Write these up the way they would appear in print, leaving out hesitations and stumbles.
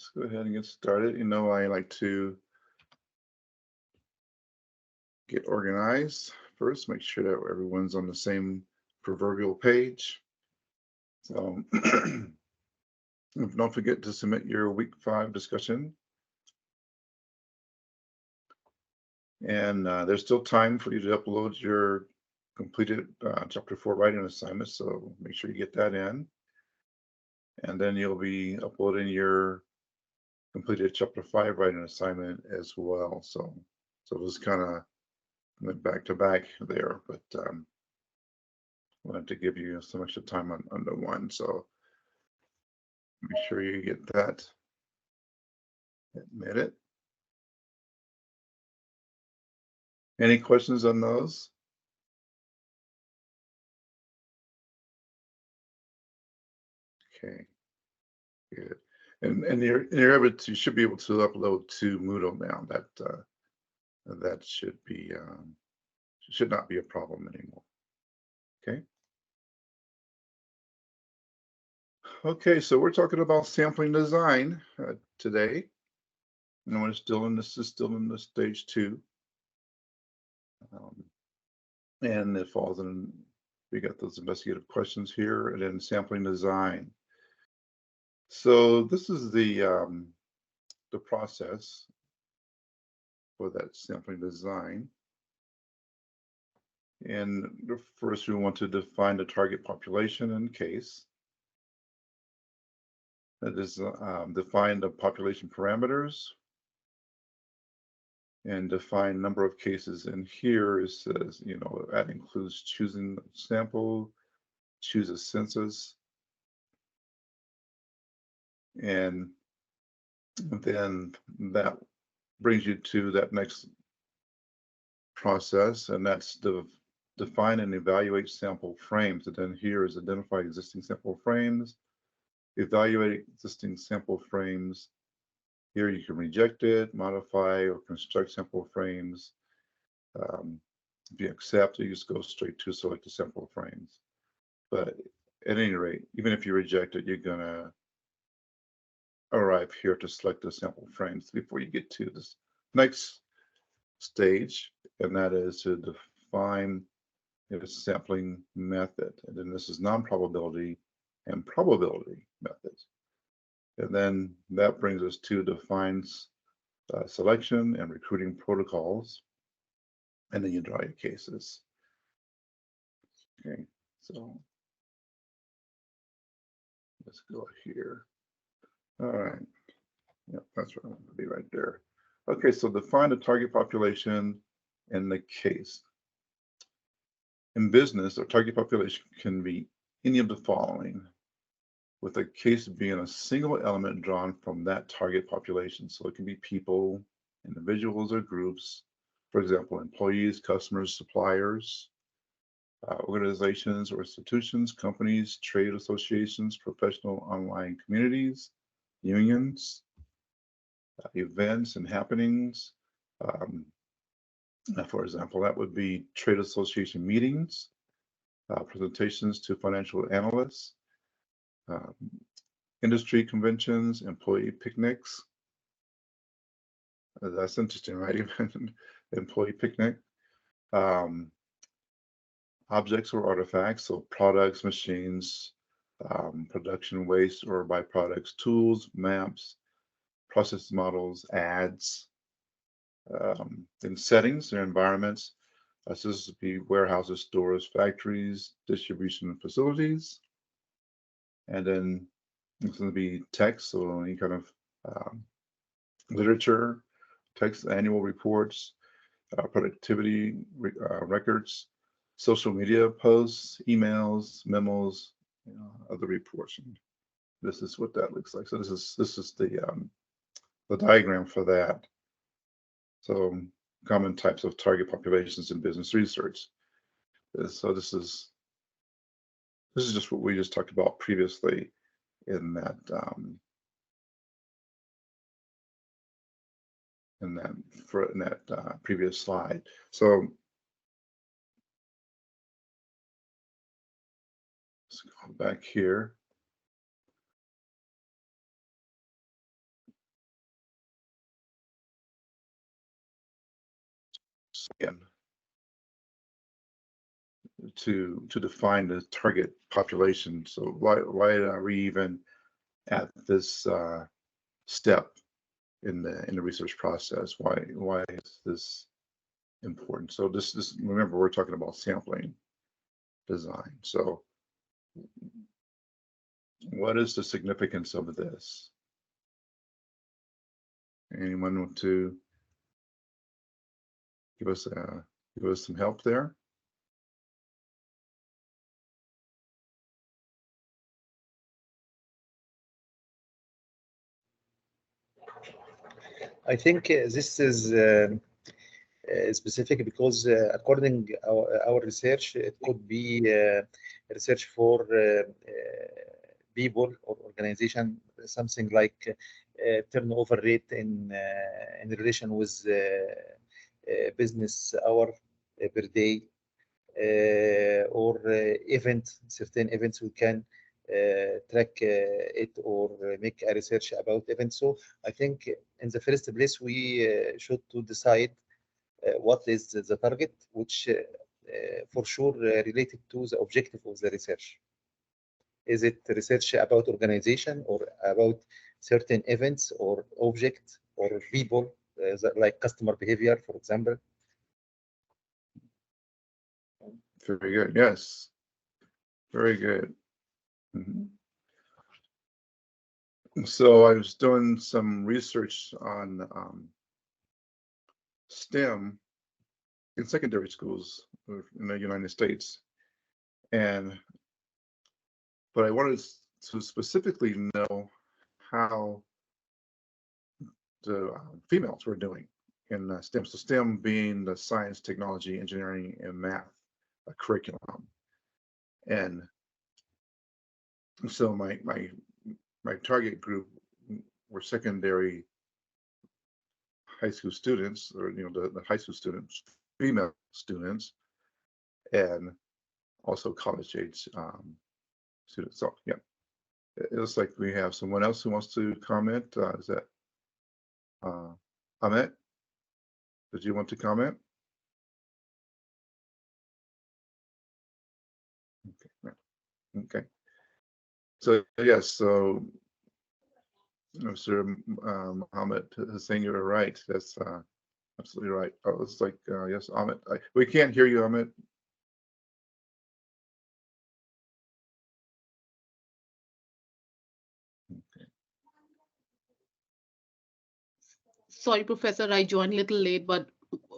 Let's go ahead and get started. You know, I like to get organized first, make sure that everyone's on the same proverbial page. So don't forget to submit your week 5 discussion. And there's still time for you to upload your completed chapter 4 writing assignment. So make sure you get that in. And then you'll be uploading your completed chapter 5 writing assignment as well. So it was kind of went back to back there, but wanted to give you some extra time on the one. So make sure you get that. Admit it. Any questions on those? Okay, good. And you're able to, you should be able to upload to Moodle now. That should not be a problem anymore. Okay. Okay, so we're talking about sampling design today. And we're still in this is still in the stage 2. And it falls in, we got those investigative questions here, and then sampling design. So this is the process for that sampling design. And first we want to define the target population and case. That is, define the population parameters and define number of cases. And here it says, you know, that includes choosing sample, choose a census, and then that brings you to that next process, and that's the define and evaluate sample frames. And then here is identify existing sample frames, evaluate existing sample frames. Here you can reject it, modify, or construct sample frames. If you accept, you just go straight to select the sample frames. But at any rate, even if you reject it, you're gonna arrive here to select the sample frames before you get to this next stage, and that is to define if it's sampling method. And then this is non-probability and probability methods. And then that brings us to defines selection and recruiting protocols. And then you draw your cases. Okay, so let's go here. All right. Yep, that's where I want to be right there. Okay, so define the target population and the case. In business, our target population can be any of the following, with a case being a single element drawn from that target population. So it can be people, individuals, or groups. For example, employees, customers, suppliers, organizations or institutions, companies, trade associations, professional online communities, unions, events and happenings. For example, that would be trade association meetings, presentations to financial analysts, industry conventions, employee picnics. That's interesting, right? Employee picnic. Objects or artifacts, so products, machines, production waste or byproducts, tools, maps, process models, ads. In settings or environments, this would be warehouses, stores, factories, distribution facilities. And then it's going to be text, so any kind of literature, text, annual reports, productivity records, social media posts, emails, memos, other reports. And this is what that looks like. So this is the diagram for that. So common types of target populations in business research. So this is just what we just talked about previously in that previous slide. So let's go back here. in to define the target population. So why are we even at this step in the research process? Why is this important? So this remember, we're talking about sampling design. So what is the significance of this? Anyone want to give us some help there? I think this is specific because according our research, it could be research for people or organization, something like turnover rate in relation with business hour per day, or certain events we can track it or make a research about events. So I think in the first place we should to decide what is the target, which for sure related to the objective of the research. Is it research about organization or about certain events or object or people, like customer behavior, for example? Very good. Yes. Very good. So I was doing some research on STEM in secondary schools in the United States, but I wanted to specifically know how the females were doing in STEM. So STEM being the science, technology, engineering, and math curriculum. And so my target group were secondary high school students, or the high school students, female students, and also college age students. So yeah, it looks like we have someone else who wants to comment. Is that Amit? Did you want to comment? Okay. Okay. So yes, so Mr. Mohammed Hussein, you were right. That's absolutely right. Oh, it's like yes, Amit. We can't hear you, Amit. Okay. Sorry, Professor, I joined a little late, but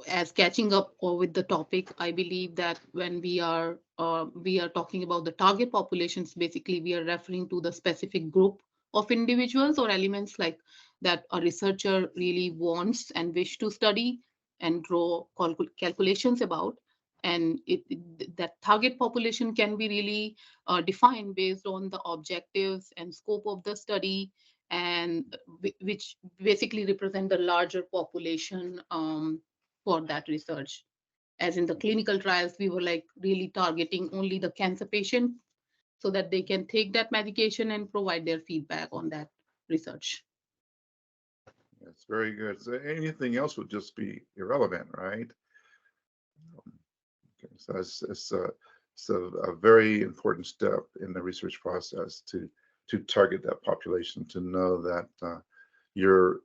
as catching up with the topic, I believe that when we are talking about the target populations, basically we are referring to the specific group of individuals or elements like that a researcher really wants and wish to study and draw calculations about. And that target population can be really defined based on the objectives and scope of the study, and which basically represent the larger population for that research. As in the clinical trials, we were like really targeting only the cancer patient so that they can take that medication and provide their feedback on that research. That's very good. So anything else would just be irrelevant, right? Okay, so it's a very important step in the research process to target that population, to know that you're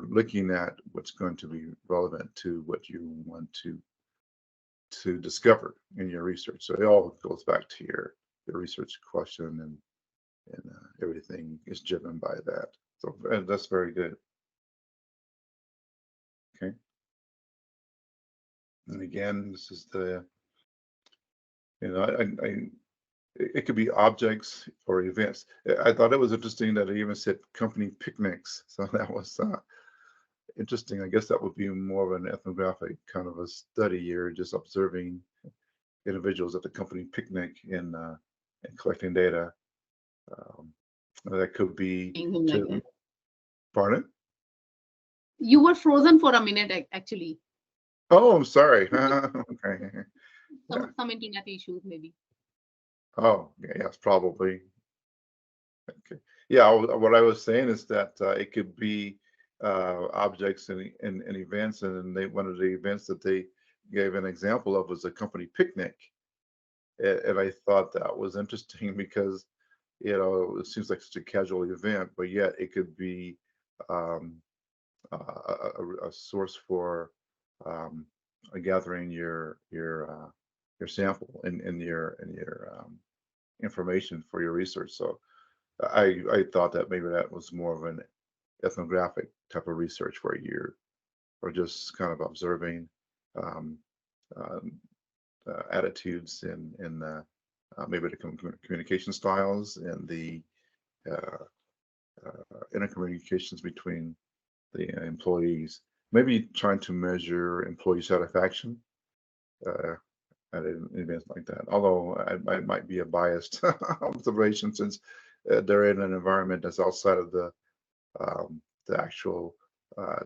looking at what's going to be relevant to what you want to discover in your research. So it all goes back to your research question, and everything is driven by that. So that's very good. Okay. And again, this is the, it could be objects or events. I thought it was interesting that it even said company picnics. So that was interesting. I guess that would be more of an ethnographic kind of a study. You're just observing individuals at the company picnic and collecting data. That could be to, pardon? You were frozen for a minute, actually. Oh, I'm sorry. Okay. Some internet issues, maybe. Oh, yeah, yes, probably. Okay. Yeah, what I was saying is that it could be objects and events, and one of the events that they gave an example of was a company picnic. And I thought that was interesting because, it seems like such a casual event, but yet it could be um, a source for gathering your sample and your information for your research. So I thought that maybe that was more of an ethnographic type of research where you're or just kind of observing um, um, attitudes and maybe the communication styles and the uh, intercommunications between the employees. Maybe trying to measure employee satisfaction uh, at an event like that. Although I might be a biased observation since they're in an environment that's outside of the actual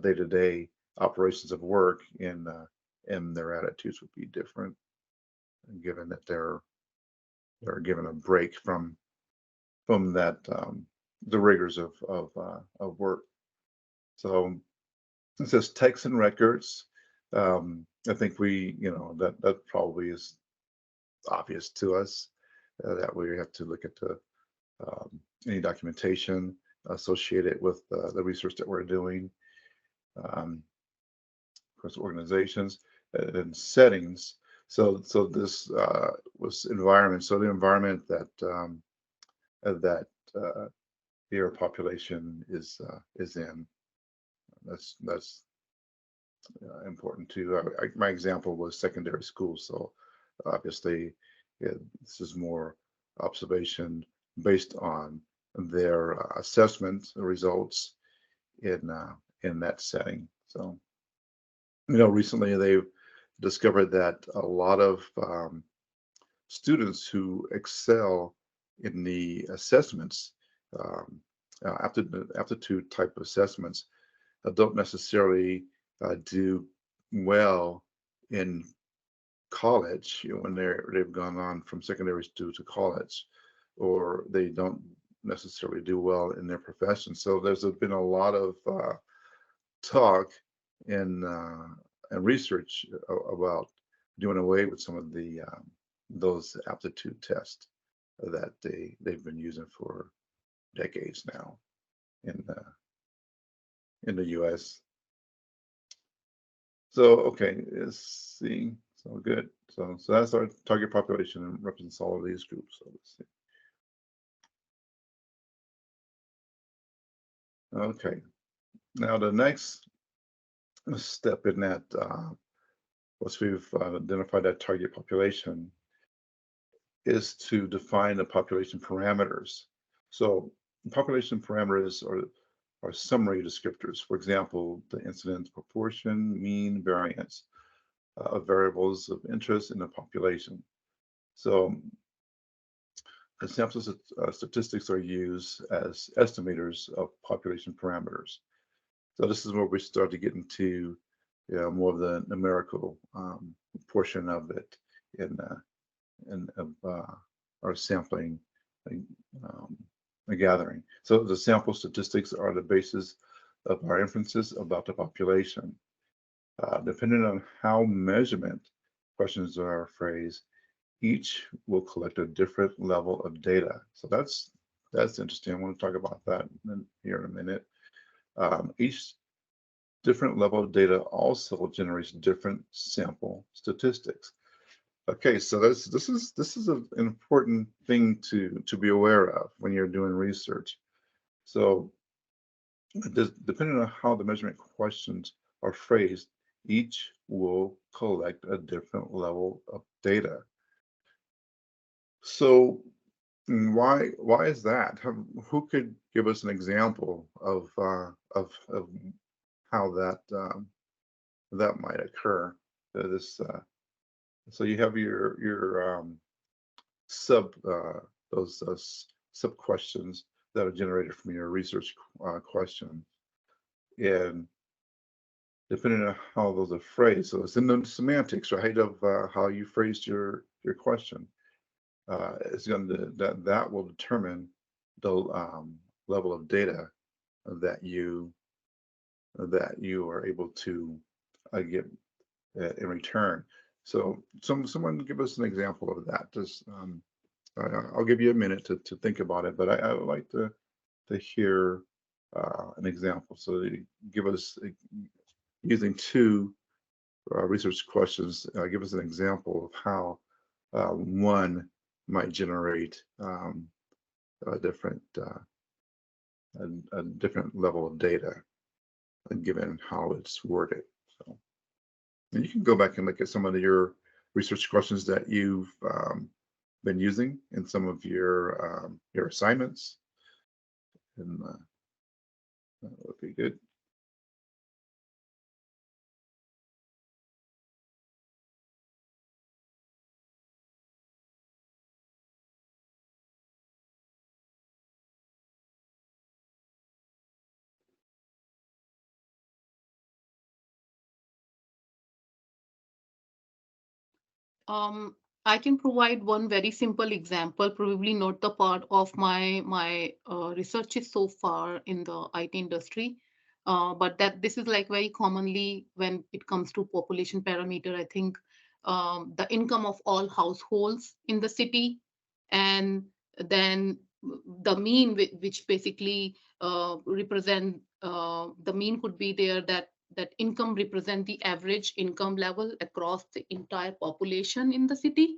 day-to-day operations of work, and their attitudes would be different, given that they're given a break from that the rigors of work. So it says texts and records. I think that probably is obvious to us that we have to look at any documentation associated with the research that we're doing. Of course, organizations and settings. So this was environment. So the environment that your population is in. That's important too. My example was secondary school, so obviously this is more observation based on their assessment results in that setting. So recently they've discovered that a lot of students who excel in the assessments, aptitude type assessments, don't necessarily do well in college when they've gone on from secondary school to college, or they don't necessarily do well in their profession. So there's been a lot of talk and research about doing away with some of those aptitude tests that they've been using for decades now in the U.S. So okay, let's see. So good. So that's our target population and represents all of these groups. So let's see. Okay. Now the next step in that, once we've identified that target population, is to define the population parameters. So population parameters are summary descriptors. For example, the incidence proportion, mean, variance of variables of interest in the population. So the sample statistics are used as estimators of population parameters. So this is where we start to get into more of the numerical portion of it in our sampling gathering. So the sample statistics are the basis of our inferences about the population. Depending on how measurement questions are phrased, each will collect a different level of data. So that's interesting. I want to talk about that here in a minute. Each different level of data also generates different sample statistics. Okay, so this is an important thing to be aware of when you're doing research. So depending on how the measurement questions are phrased, each will collect a different level of data. So why is that? Who could give us an example of how that might occur? So you have your those sub questions that are generated from your research question, and depending on how those are phrased, so it's in the semantics, right, of how you phrased your question. It's going to that will determine the level of data that you are able to get in return. So someone give us an example of that. Just I'll give you a minute to think about it, but I would like to hear an example. So give us, using two research questions, give us an example of how one might generate a different level of data, given how it's worded. So, and you can go back and look at some of your research questions that you've been using in some of your assignments, and that would be good. I can provide one very simple example, probably not the part of my researches so far in the IT industry, but that this is like very commonly when it comes to population parameter. I think the income of all households in the city, and then the mean, which basically represent the mean could be there, that income represent the average income level across the entire population in the city,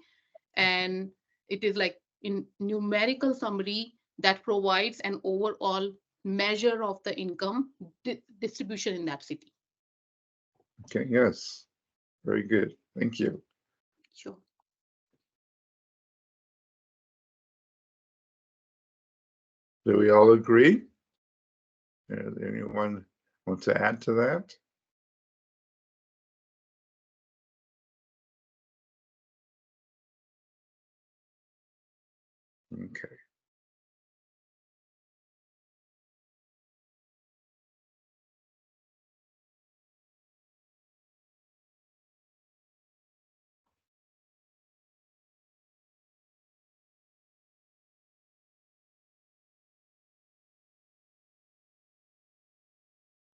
and it is like in numerical summary that provides an overall measure of the income distribution in that city. Okay, yes, very good. Thank you. Sure. Do we all agree? Does anyone want to add to that? Okay.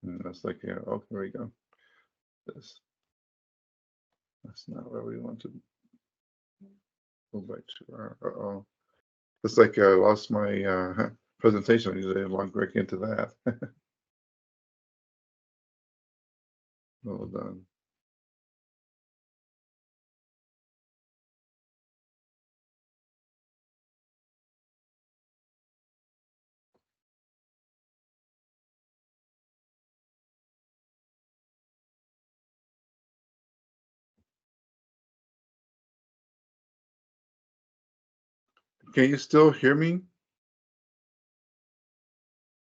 And that's like, yeah, oh, here we go. That's not where we want to go back to our, uh-oh. It's like I lost my presentation. I didn't log back into that. Hold on. Can you still hear me?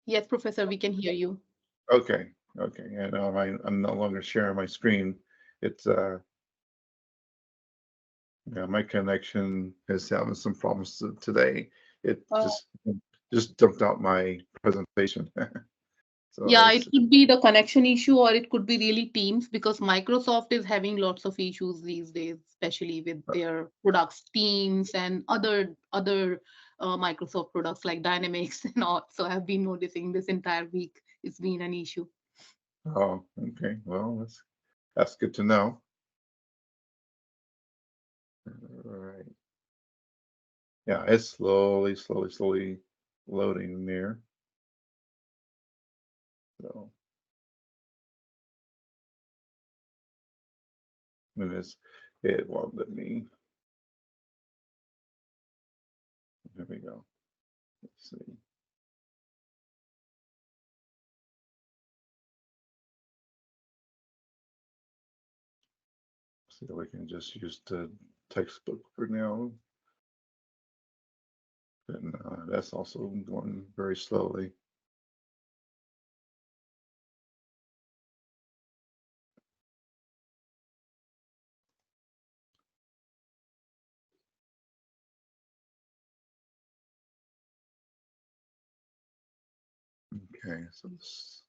Yes, Professor, we can hear you. Okay, okay. Yeah, no, I'm no longer sharing my screen. It's yeah, my connection is having some problems today. It just dumped out my presentation. So Yeah, it could be the connection issue, or it could be really Teams, because Microsoft is having lots of issues these days, especially with their products, Teams, and other Microsoft products like Dynamics and all. So I've been noticing this entire week it's been an issue. oh, okay. Well, that's good to know. All right. Yeah, it's slowly loading there. So it won't let me. There we go. Let's see. See if we can just use the textbook for now. And that's also going very slowly. Okay, so this.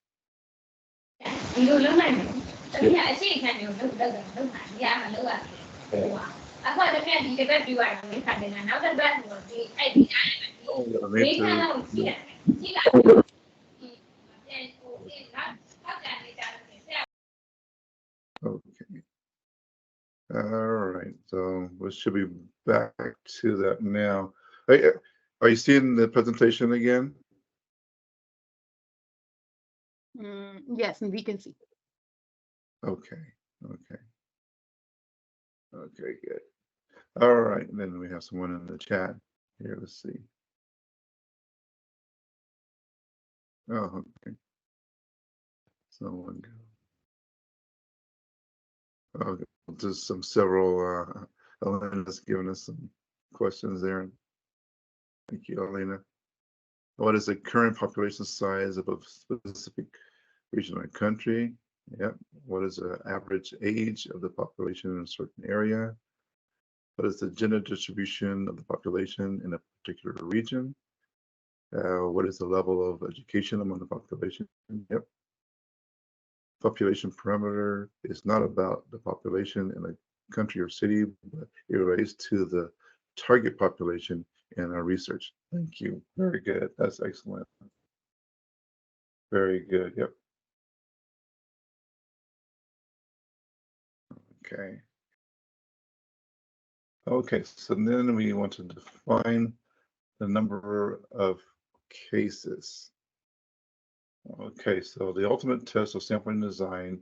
Nhiều lớn này tôi nhảy xí cái nhiều lớn lớn lớn hẳn ra mà nữa à thôi tôi nghe thì cái bên điều hành cái thằng này nó bên bên rồi thì ai bị ai nó chỉ là Okay. we should be back to that now. Are you seeing the presentation again? Yes, and we can see. Okay, okay. Okay, good. All right, and then we have someone in the chat here. Let's see. Oh, okay. Someone go. Okay, just several. Elena's giving us some questions there. Thank you, Elena. What is the current population size of a specific region or country? Yep. What is the average age of the population in a certain area? What is the gender distribution of the population in a particular region? What is the level of education among the population? Yep. Population parameter is not about the population in a country or city, but it relates to the target population in our research. Thank you. Very good. That's excellent. Very good. Yep. Okay. Okay, so then we want to define the number of cases. Okay, so the ultimate test of sampling design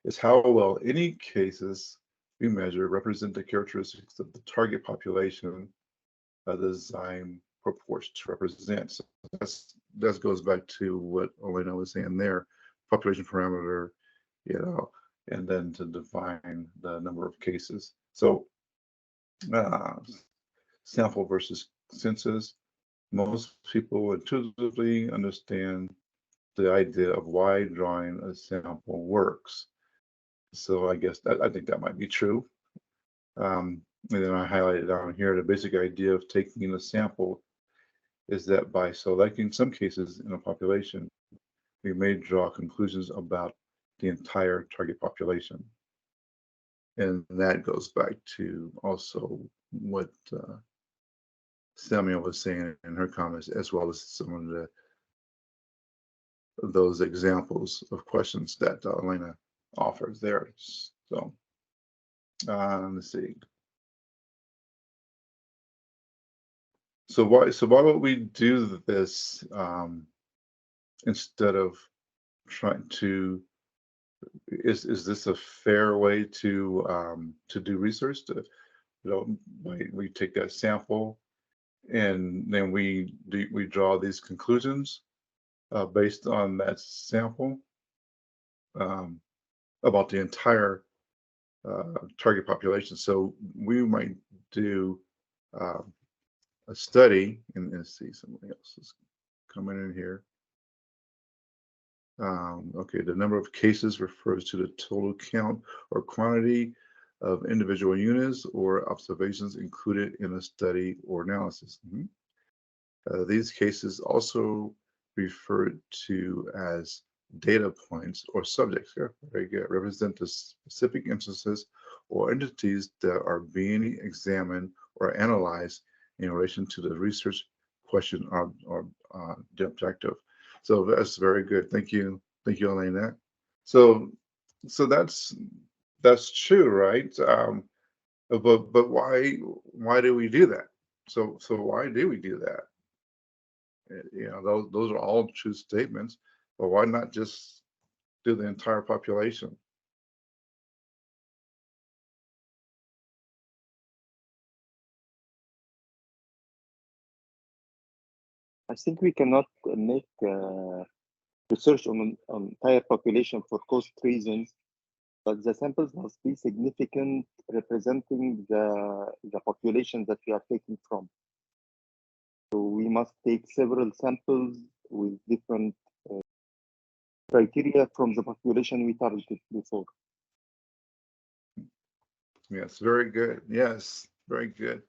is how well any cases we measure represent the characteristics of the target population the design purports to represent. So that goes back to what Elena was saying there, population parameter, and then to define the number of cases. So sample versus census. Most people intuitively understand the idea of why drawing a sample works. So I guess I think that might be true. And then I highlighted down here the basic idea of taking a sample is that by selecting some cases in a population, we may draw conclusions about the entire target population. And that goes back to also what Samuel was saying in her comments, as well as some of those examples of questions that Elena offers there. So let's see. So why would we do this instead of trying to? Is this a fair way to do research? We take that sample and then we draw these conclusions based on that sample about the entire target population. So we might do a study, and let's see, somebody else is coming in here. Okay, the number of cases refers to the total count or quantity of individual units or observations included in a study or analysis. These cases also referred to as data points or subjects, very good, represent the specific instances or entities that are being examined or analyzed in relation to the research question or the objective. So that's very good. Thank you, Elena. So that's true, right? But why do we do that? So why do we do that? Those are all true statements, but why not just do the entire population? I think we cannot make research on entire population for cost reasons, but the samples must be significant, representing the population that we are taking from. So we must take several samples with different criteria from the population we targeted before. Yes, very good. Yes, very good,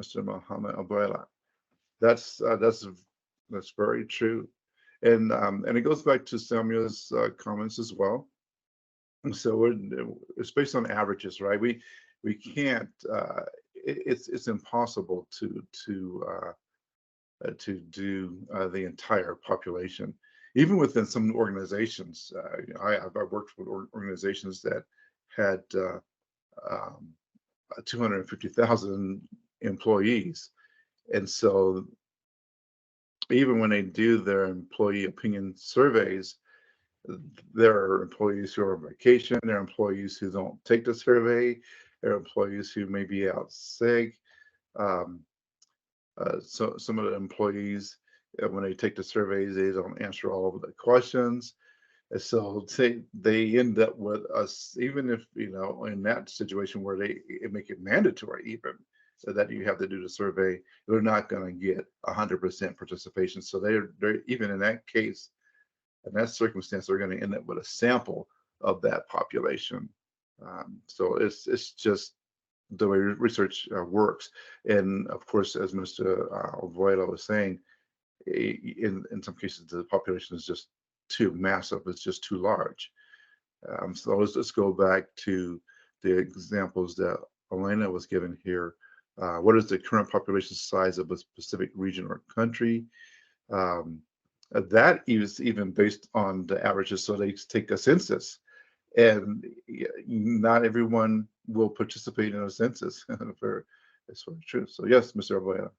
Mr. Mohammed Abuela. That's very true, and it goes back to Samuel's comments as well. So it's based on averages, right? We can't. It's impossible to do the entire population. Even within some organizations, I've worked with organizations that had 250,000 employees. And so even when they do their employee opinion surveys, there are employees who are on vacation, there are employees who don't take the survey, there are employees who may be out sick. Um, so some of the employees, when they take the surveys, they don't answer all of the questions. And so they end up with us, even if, in that situation where they make it mandatory even, so that you have to do the survey, they're not going to get 100% participation. So they're even in that case, in that circumstance, they're going to end up with a sample of that population. So it's just the way research works. And of course, as Mr. Ovoila was saying, in some cases, the population is just too massive. It's just too large. So let's go back to the examples that Elena was given here. What is the current population size of a specific region or country? That is even based on the averages. So they take a census, and not everyone will participate in a census. It's sort of true. So yes, Mr. Ovoya.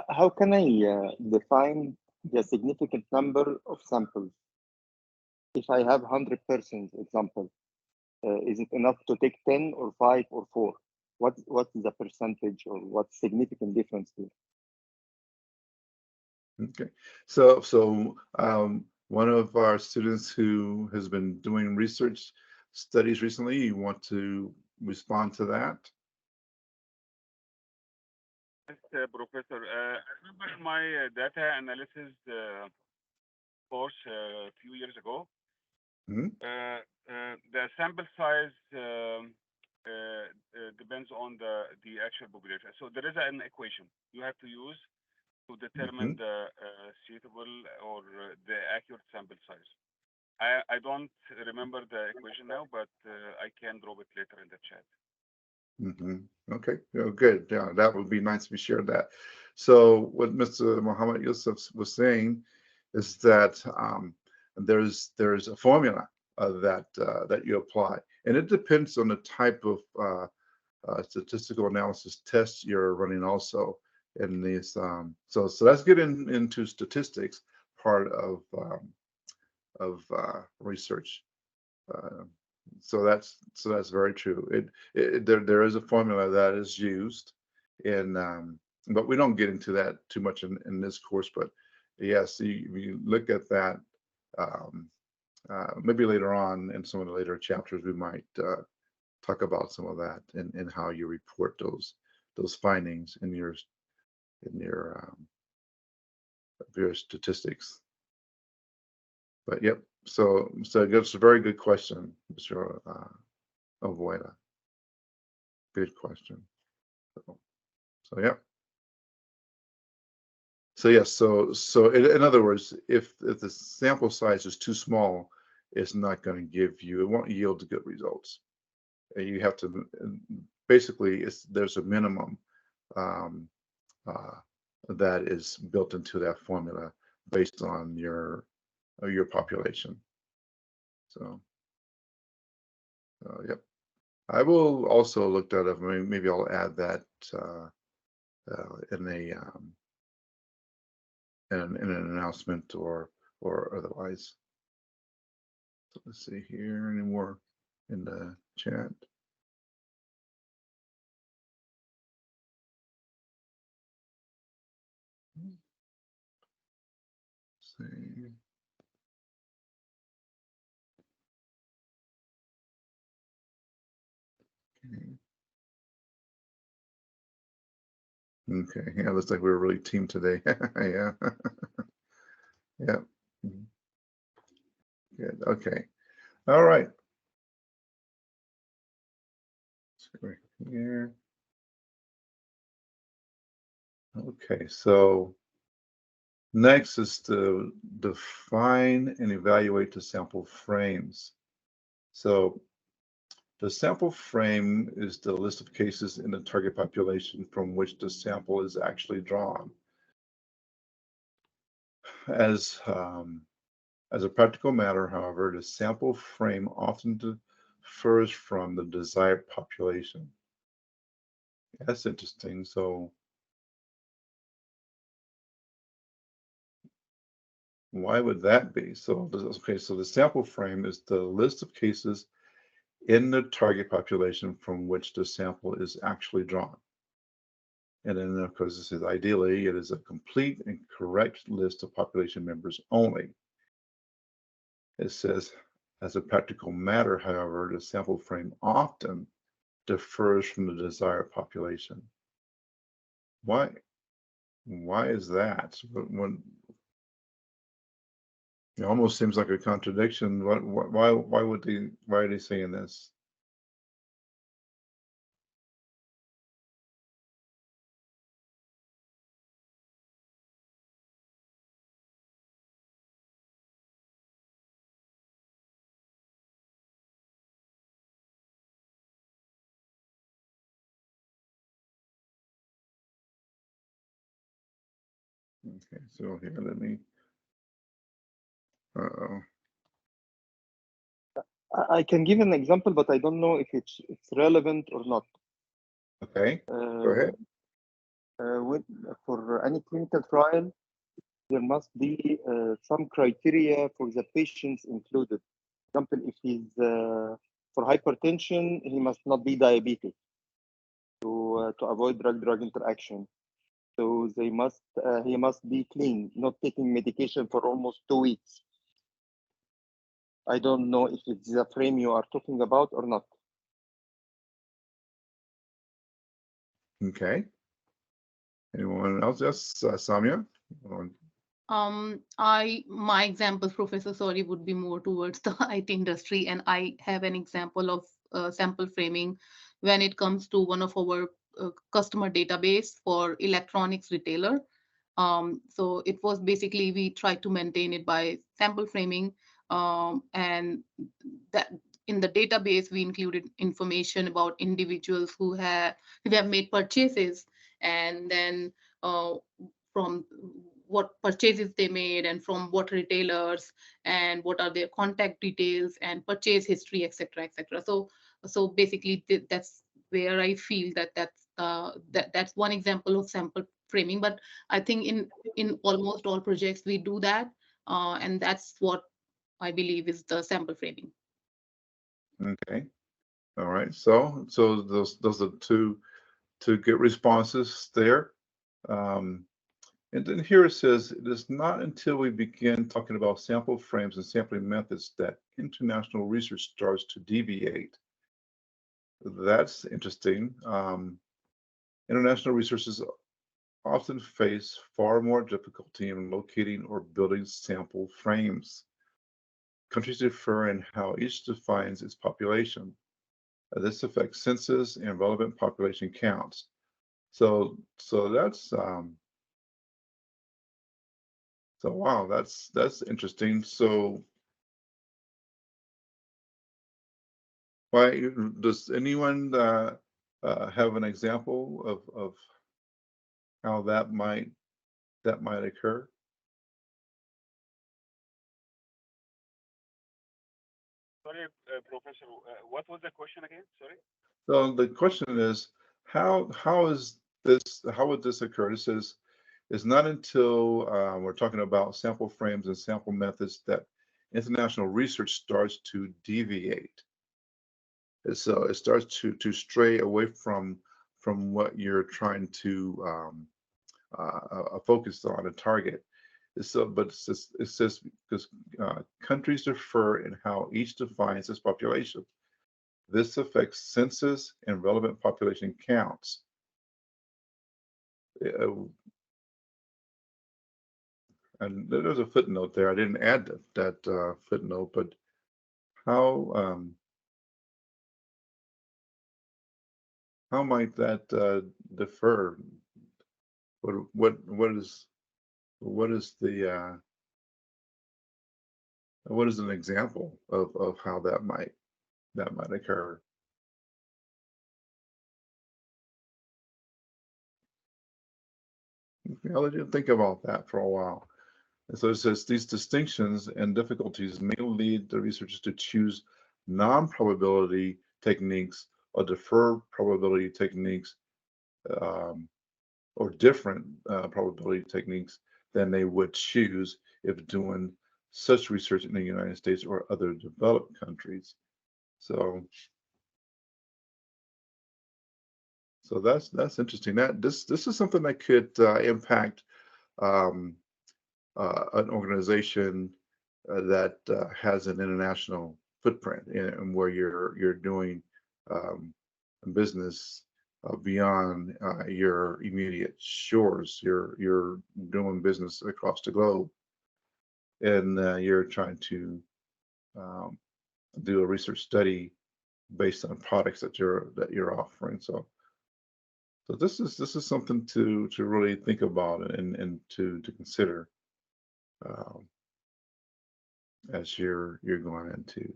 How can I define the significant number of samples? If I have 100 persons, example, is it enough to take 10 or 5 or 4? What is the percentage, or what's significant difference here? Okay, so one of our students who has been doing research studies recently, you want to respond to that? Yes, Professor. I remember my data analysis course a few years ago. Mhm. The sample size depends on the actual population. So there is an equation you have to use to determine the suitable or the accurate sample size. I don't remember the equation now, but I can drop it later in the chat. Okay, good. Yeah, that would be nice if we shared that. So what Mr. Muhammad Yusuf was saying is that there's a formula that you apply, and it depends on the type of statistical analysis tests you're running also in these. So let's get into statistics part of research. So that's very true. There is a formula that is used, but we don't get into that too much in this course. But yes, you look at that. Maybe later on in some of the later chapters, we might talk about some of that and how you report those findings in your statistics. But yep, so that's a very good question, Mr. Ovoida. Good question. So yep. So yes, so in other words, if the sample size is too small, it's not going to give you, it won't yield good results. And you have to basically, there's a minimum that is built into that formula based on your population. So yep, I will also look that up. Maybe I'll add that in an announcement or otherwise. So let's see here, any more in the chat. Let's see. Okay, yeah, looks like we're really team today. Yeah. Yeah. Good. Okay. All right. So here. Okay, so next is to define and evaluate the sample frames. So the sample frame is the list of cases in the target population from which the sample is actually drawn. As a practical matter, however, the sample frame often differs from the desired population. That's interesting. So why would that be? So, okay, so the sample frame is the list of cases in the target population from which the sample is actually drawn. And then, of course, this is ideally, it is a complete and correct list of population members only. It says, as a practical matter, however, the sample frame often differs from the desired population. Why? Why is that? When it almost seems like a contradiction. Why why are they saying this? Okay, so here, let me, I can give an example, but I don't know if it's relevant or not. okay, go ahead. For any clinical trial, there must be some criteria for the patients included. For example, if he's for hypertension, he must not be diabetic to avoid drug-drug interaction. So he must be clean, not taking medication for almost 2 weeks. I don't know if it's the frame you are talking about or not. Okay. Anyone else? Yes, Samia? My example, Professor, sorry, would be more towards the IT industry, and I have an example of sample framing when it comes to one of our customer database for electronics retailer. So it was basically, we tried to maintain it by sample framing, and that in the database we included information about individuals who have made purchases, and then from what purchases they made and from what retailers, and what are their contact details and purchase history, etc., etc. So basically that's where I feel that that's one example of sample framing. But I think in almost all projects we do that, and that's what I believe is the sample framing. Okay. All right. So those are two good responses there. And then here it says, it is not until we begin talking about sample frames and sampling methods that international research starts to deviate. That's interesting. International researchers often face far more difficulty in locating or building sample frames. Countries differ in how each defines its population. This affects census and relevant population counts. So that's so wow, that's interesting. So why does anyone have an example of how that might occur? Sorry, Professor, what was the question again? Sorry. So the question is, how would this occur? This is, it's not until we're talking about sample frames and sample methods that international research starts to deviate. So it starts to stray away from what you're trying to focus on and target. So, but it says because countries differ in how each defines its population. This affects census and relevant population counts. And there's a footnote there. I didn't add that footnote, but how might that differ? What is the what is an example of how that might occur? I'll let you think about that for a while. And so it says these distinctions and difficulties may lead the researchers to choose non-probability techniques or deferred probability techniques, or different probability techniques than they would choose if doing such research in the United States or other developed countries. So that's interesting. That this is something that could impact um, an organization that has an international footprint and where you're doing um, business beyond your immediate shores. You're doing business across the globe, and you're trying to um, do a research study based on products that you're offering. So this is something to really think about and to consider um, as you're going into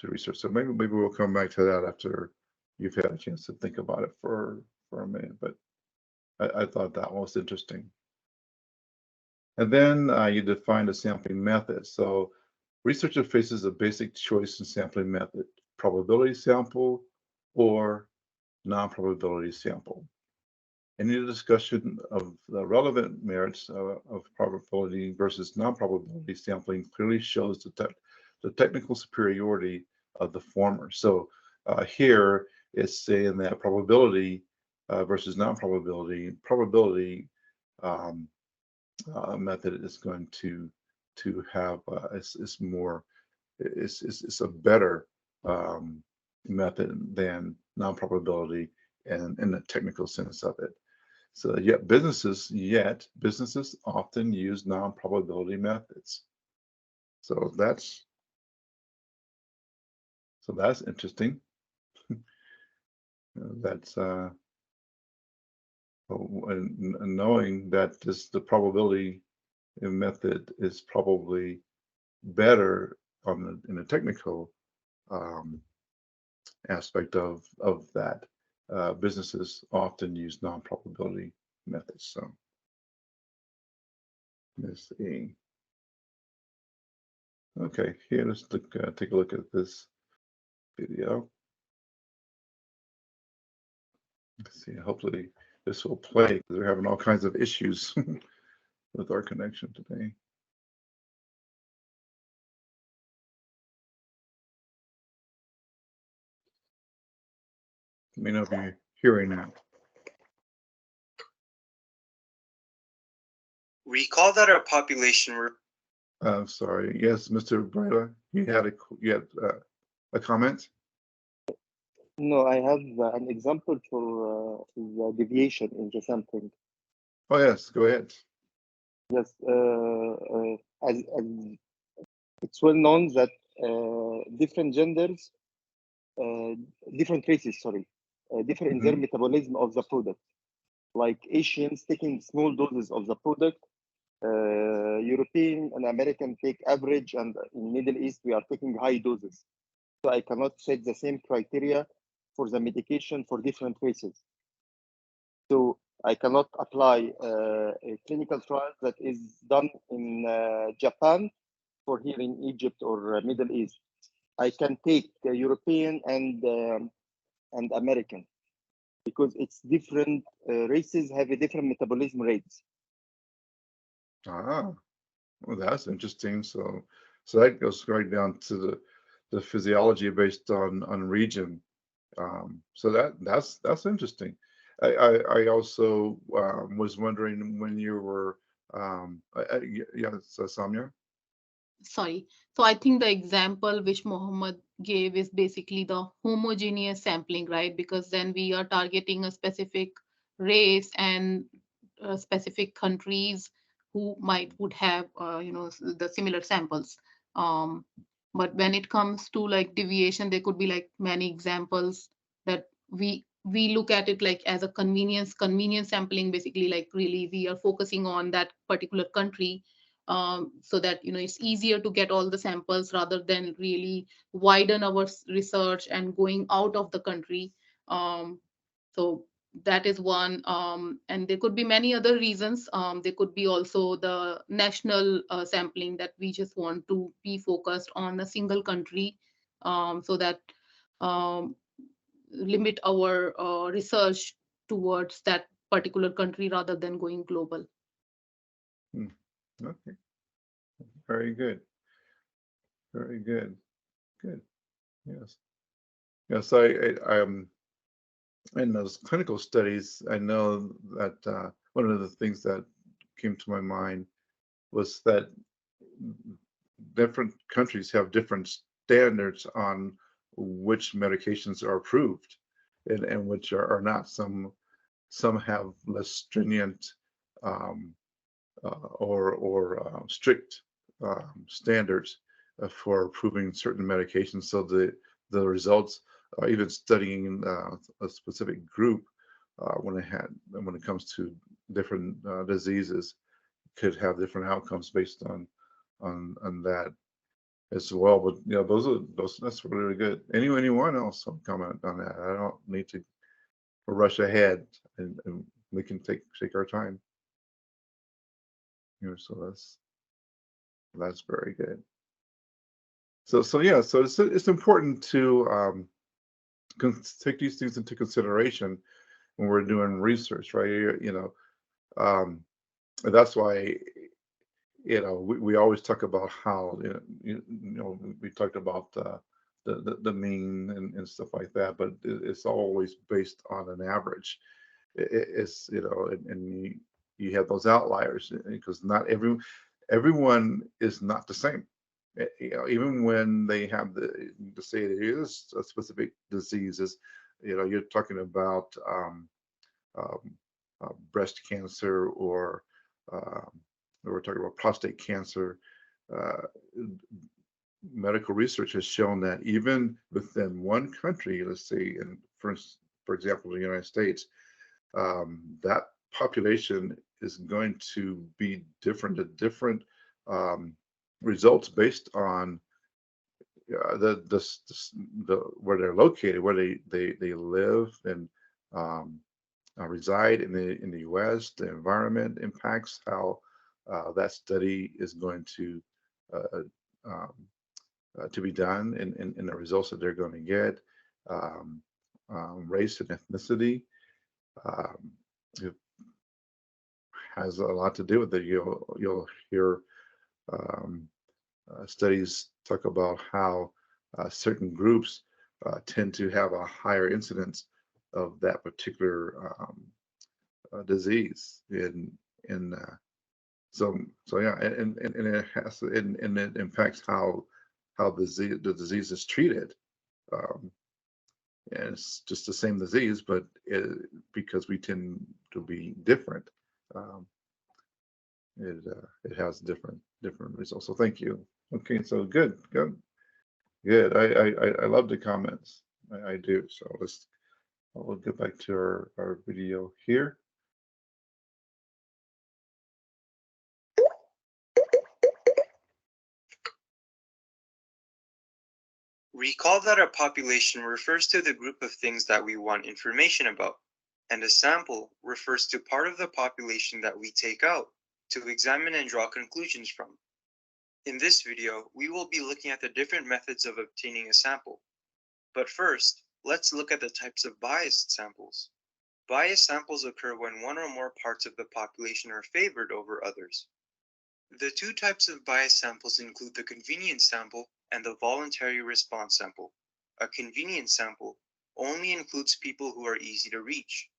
research. So maybe we'll come back to that after you've had a chance to think about it for a minute. But I thought that was interesting. And then you define a sampling method. So researcher faces a basic choice in sampling method: probability sample or non-probability sample. Any discussion of the relevant merits of probability versus non-probability sampling clearly shows the technical superiority of the former. So here it's saying that probability versus non-probability, probability um, method is going to have it's more it's a better method than non-probability and in the technical sense of it. So yet businesses often use non-probability methods. So that's interesting. That's knowing that the probability method is probably better in the technical aspect of that. Businesses often use non-probability methods. So let's see. Okay, here let's take a look at this video. Let's see, hopefully this will play because we're having all kinds of issues with our connection today. You may not be hearing that. Recall that our population were. I'm sorry. Yes, Mr. Brayla, you had a comment? No, I have an example for the deviation in the sampling. Oh yes, go ahead. Yes, as it's well known that different genders, different races, sorry, differ in their metabolism of the product. Like Asians taking small doses of the product, European and American take average, and in Middle East we are taking high doses. So I cannot set the same criteria for the medication for different races. So I cannot apply a clinical trial that is done in Japan for here in Egypt or Middle East. I can take European and American because it's different races have a different metabolism rates. Ah, well, that's interesting. So that goes right down to the physiology based on region. So that's interesting. I also was wondering when you were yes, Samia. Sorry. So I think the example which Mohammed gave is basically the homogeneous sampling, right? Because then we are targeting a specific race and specific countries who would have the similar samples. But when it comes to like deviation, there could be like many examples that we look at it like as a convenience sampling. Basically, like really we are focusing on that particular country, so that it's easier to get all the samples rather than really widen our research and going out of the country. So that is one, and there could be many other reasons. There could be also the national sampling, that we just want to be focused on a single country, so that um, limit our research towards that particular country rather than going global. Okay, very good. Very good. Good. Yes. Yes, in those clinical studies, I know that one of the things that came to my mind was that different countries have different standards on which medications are approved and which are not. Some have less stringent um, or strict standards for approving certain medications. So the results, even studying a specific group when it comes to different diseases, could have different outcomes based on that as well. But you know, that's really good. Anyone else comment on that? I don't need to rush ahead, and we can take our time. You know, so that's very good. So yeah, so it's important to take these things into consideration when we're doing research, right? You know, and that's why we always talk about how we talked about the mean and stuff like that, but it's always based on an average. It's and you have those outliers because not everyone is not the same. Even when they have to say it is a specific diseases, you're talking about um, breast cancer or we're talking about prostate cancer. Uh, Medical research has shown that even within one country, let's say, for example, the United States, that population is going to be different at different results based on the where they're located, where they live and reside in the U.S. The environment impacts how that study is going uh, um, to be done and the results that they're going to get. Um, Race and ethnicity it has a lot to do with it. You'll hear um, studies talk about how certain groups tend to have a higher incidence of that particular disease in so yeah, and it has and it impacts how the disease is treated. Um, and it's just the same disease, but because we tend to be different, um, it has different results. So thank you. Okay, so good. I love the comments. I do. So we'll get back to our video here. Recall that a population refers to the group of things that we want information about, and a sample refers to part of the population that we take out to examine and draw conclusions from. In this video, we will be looking at the different methods of obtaining a sample. But first, let's look at the types of biased samples. Biased samples occur when one or more parts of the population are favored over others. The two types of biased samples include the convenience sample and the voluntary response sample. A convenience sample only includes people who are easy to reach.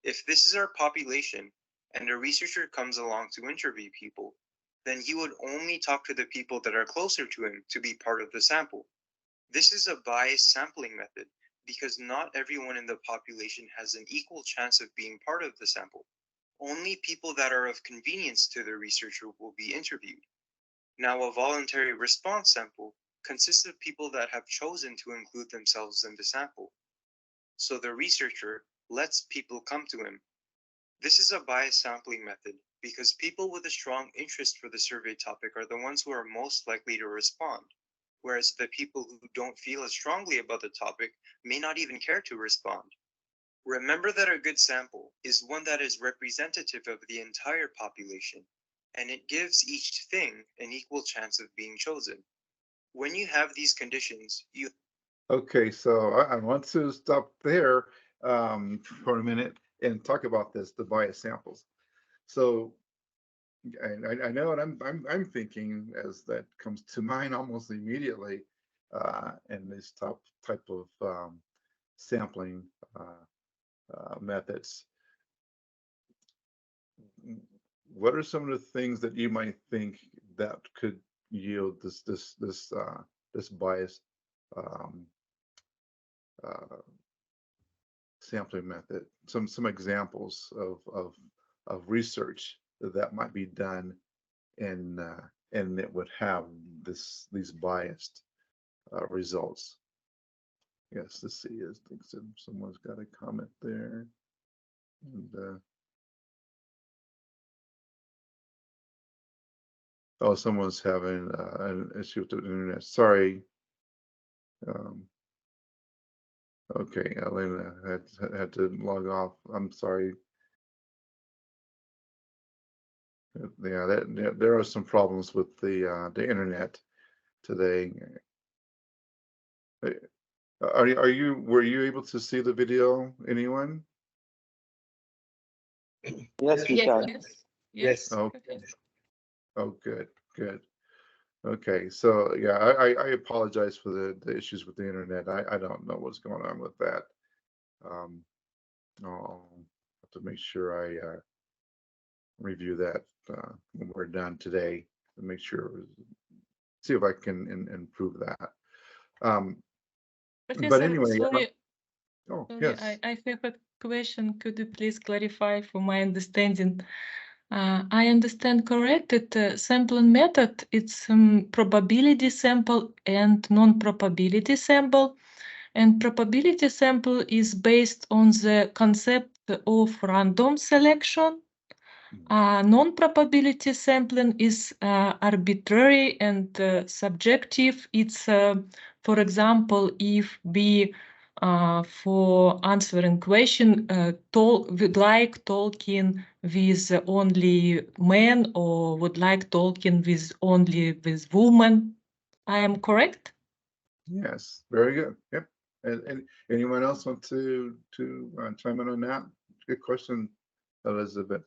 If this is our population and a researcher comes along to interview people, then he would only talk to the people that are closer to him to be part of the sample. This is a biased sampling method because not everyone in the population has an equal chance of being part of the sample. Only people that are of convenience to the researcher will be interviewed. Now, a voluntary response sample consists of people that have chosen to include themselves in the sample. So the researcher lets people come to him. This is a biased sampling method because people with a strong interest for the survey topic are the ones who are most likely to respond, whereas the people who don't feel as strongly about the topic may not even care to respond. Remember that a good sample is one that is representative of the entire population, and it gives each thing an equal chance of being chosen. When you have these conditions, you Okay, so I want to stop there for a minute and talk about the bias samples. So I know what I'm thinking as that comes to mind almost immediately in this type of sampling methods. What are some of the things that you might think that could yield this bias uh, sampling method? Some examples of research that might be done and it would have these biased results. Yes, let's see. I think someone's got a comment there. And oh, someone's having an issue with the internet. Sorry. Okay, Elena had to log off. I'm sorry. Yeah, there are some problems with the internet today. Were you able to see the video? Anyone? Yes, we Yes, can. Yes. Oh, oh, good. Okay, so yeah, I apologize for the issues with the internet. I don't know what's going on with that. I'll have to make sure I review that when we're done today to make sure, see if I can improve that. But Professor, anyway, sorry, oh sorry, yes, I have a question. Could you please clarify for my understanding? I understand correct that sampling method, it's probability sample and non-probability sample. And probability sample is based on the concept of random selection. Non-probability sampling is arbitrary and subjective. It's, for example, if we, for answering question, would like talking with only men or would like talking with only with women. I am correct? yes, very good. Yep. And anyone else want to chime in on that? Good question, Elizabeth.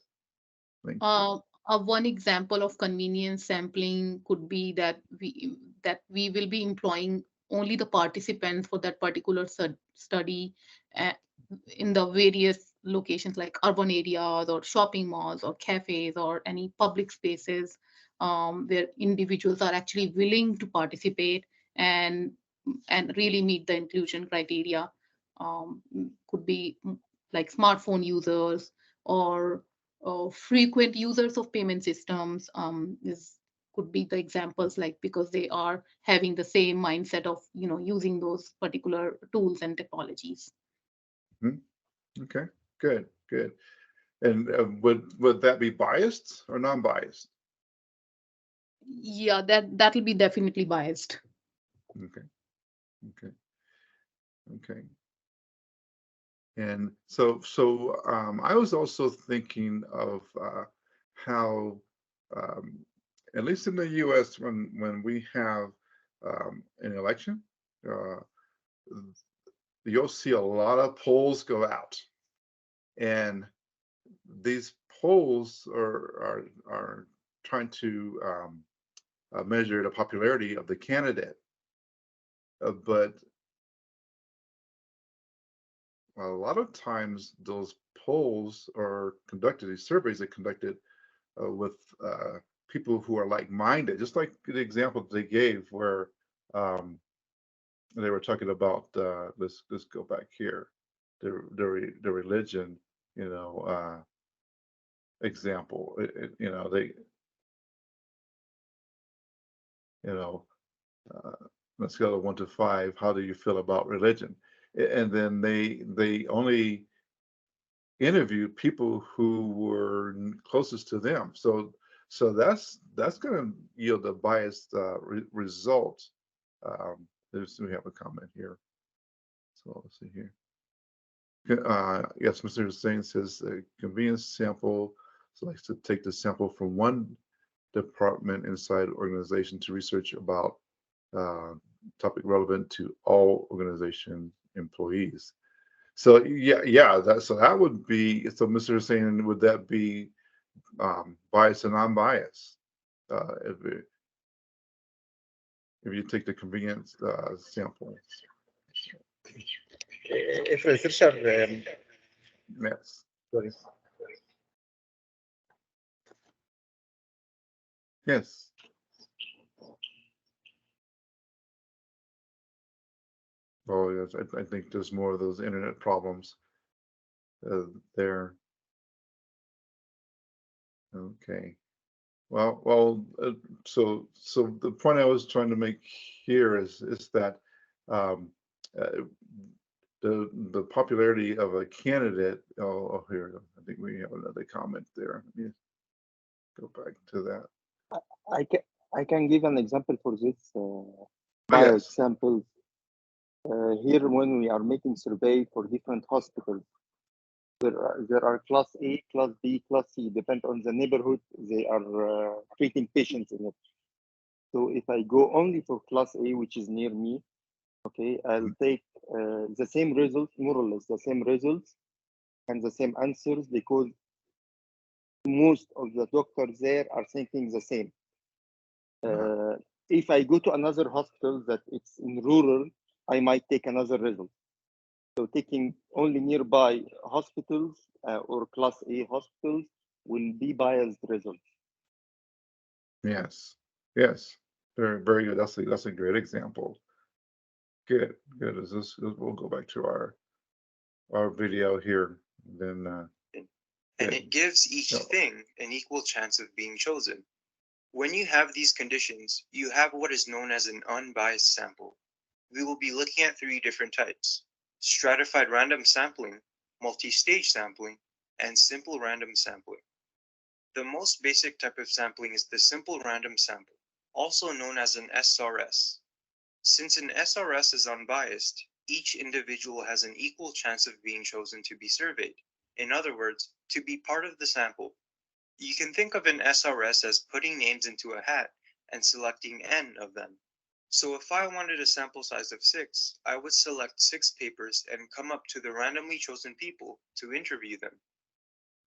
Thank you. One example of convenience sampling could be that we will be employing only the participants for that particular study uh, in the various locations like urban areas or shopping malls or cafes or any public spaces where individuals are actually willing to participate and really meet the inclusion criteria. Could be like smartphone users or frequent users of payment systems. Is could be the examples, like because they are having the same mindset of using those particular tools and technologies. Okay, good. And would that be biased or non-biased? Yeah, that'll be definitely biased. Okay. And so I was also thinking of how, at least in the U.S., when we have an election, you'll see a lot of polls go out, and these polls are trying to measure the popularity of the candidate, but a lot of times those polls are conducted, these surveys are conducted with people who are like-minded, just like the example they gave where they were talking about, let's go back here, the religion, example. They, on a scale of 1 to 5, how do you feel about religion? And then they only interview people who were closest to them. So that's going to yield a biased result. We have a comment here. So let's see here. Yes, Mr. Hussein says a convenience sample. So likes to take the sample from one department inside organization to research about topic relevant to all organization employees. So yeah, that would be, so Mr. Hussein, would that be biased and non-biased? If you take the convenience sample. If researcher, Yes. sorry. Yes. Oh, yes. I think there's more of those internet problems there. Okay. Well. So the point I was trying to make here is that um, uh, the popularity of a candidate. Oh, here. I think we have another comment there. Let me go back to that. I can give an example for this biased Yes. samples. Here, when we are making survey for different hospitals, there are class A, class B, class C, depend on the neighborhood they are treating patients in it. So if I go only for class A, which is near me, okay, I'll take the same results, more or less the same results and the same answers, because most of the doctors there are thinking the same. If I go to another hospital that it's in rural, I might take another result. So taking only nearby hospitals or class A hospitals will be biased results. Yes. Yes. Very good. That's a great example. Good. We'll go back to our video here. Then and it gives each thing an equal chance of being chosen. When you have these conditions, you have what is known as an unbiased sample. We will be looking at 3 different types: stratified random sampling, multi-stage sampling, and simple random sampling. The most basic type of sampling is the simple random sample, also known as an SRS. Since an SRS is unbiased, each individual has an equal chance of being chosen to be surveyed. In other words, to be part of the sample. You can think of an SRS as putting names into a hat and selecting N of them. So if I wanted a sample size of 6, I would select 6 papers and come up to the randomly chosen people to interview them.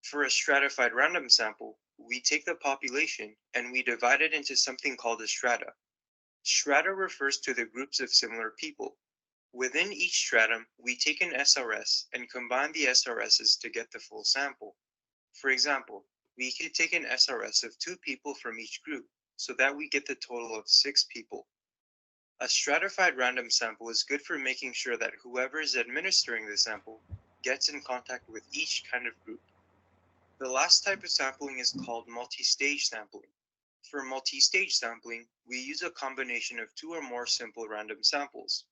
For a stratified random sample, we take the population and we divide it into something called a strata. Strata refers to the groups of similar people. Within each stratum, we take an SRS and combine the SRSs to get the full sample. For example, we could take an SRS of 2 people from each group so that we get the total of 6 people. A stratified random sample is good for making sure that whoever is administering the sample gets in contact with each kind of group. The last type of sampling is called multi-stage sampling. For multi-stage sampling, we use a combination of 2 or more simple random samples.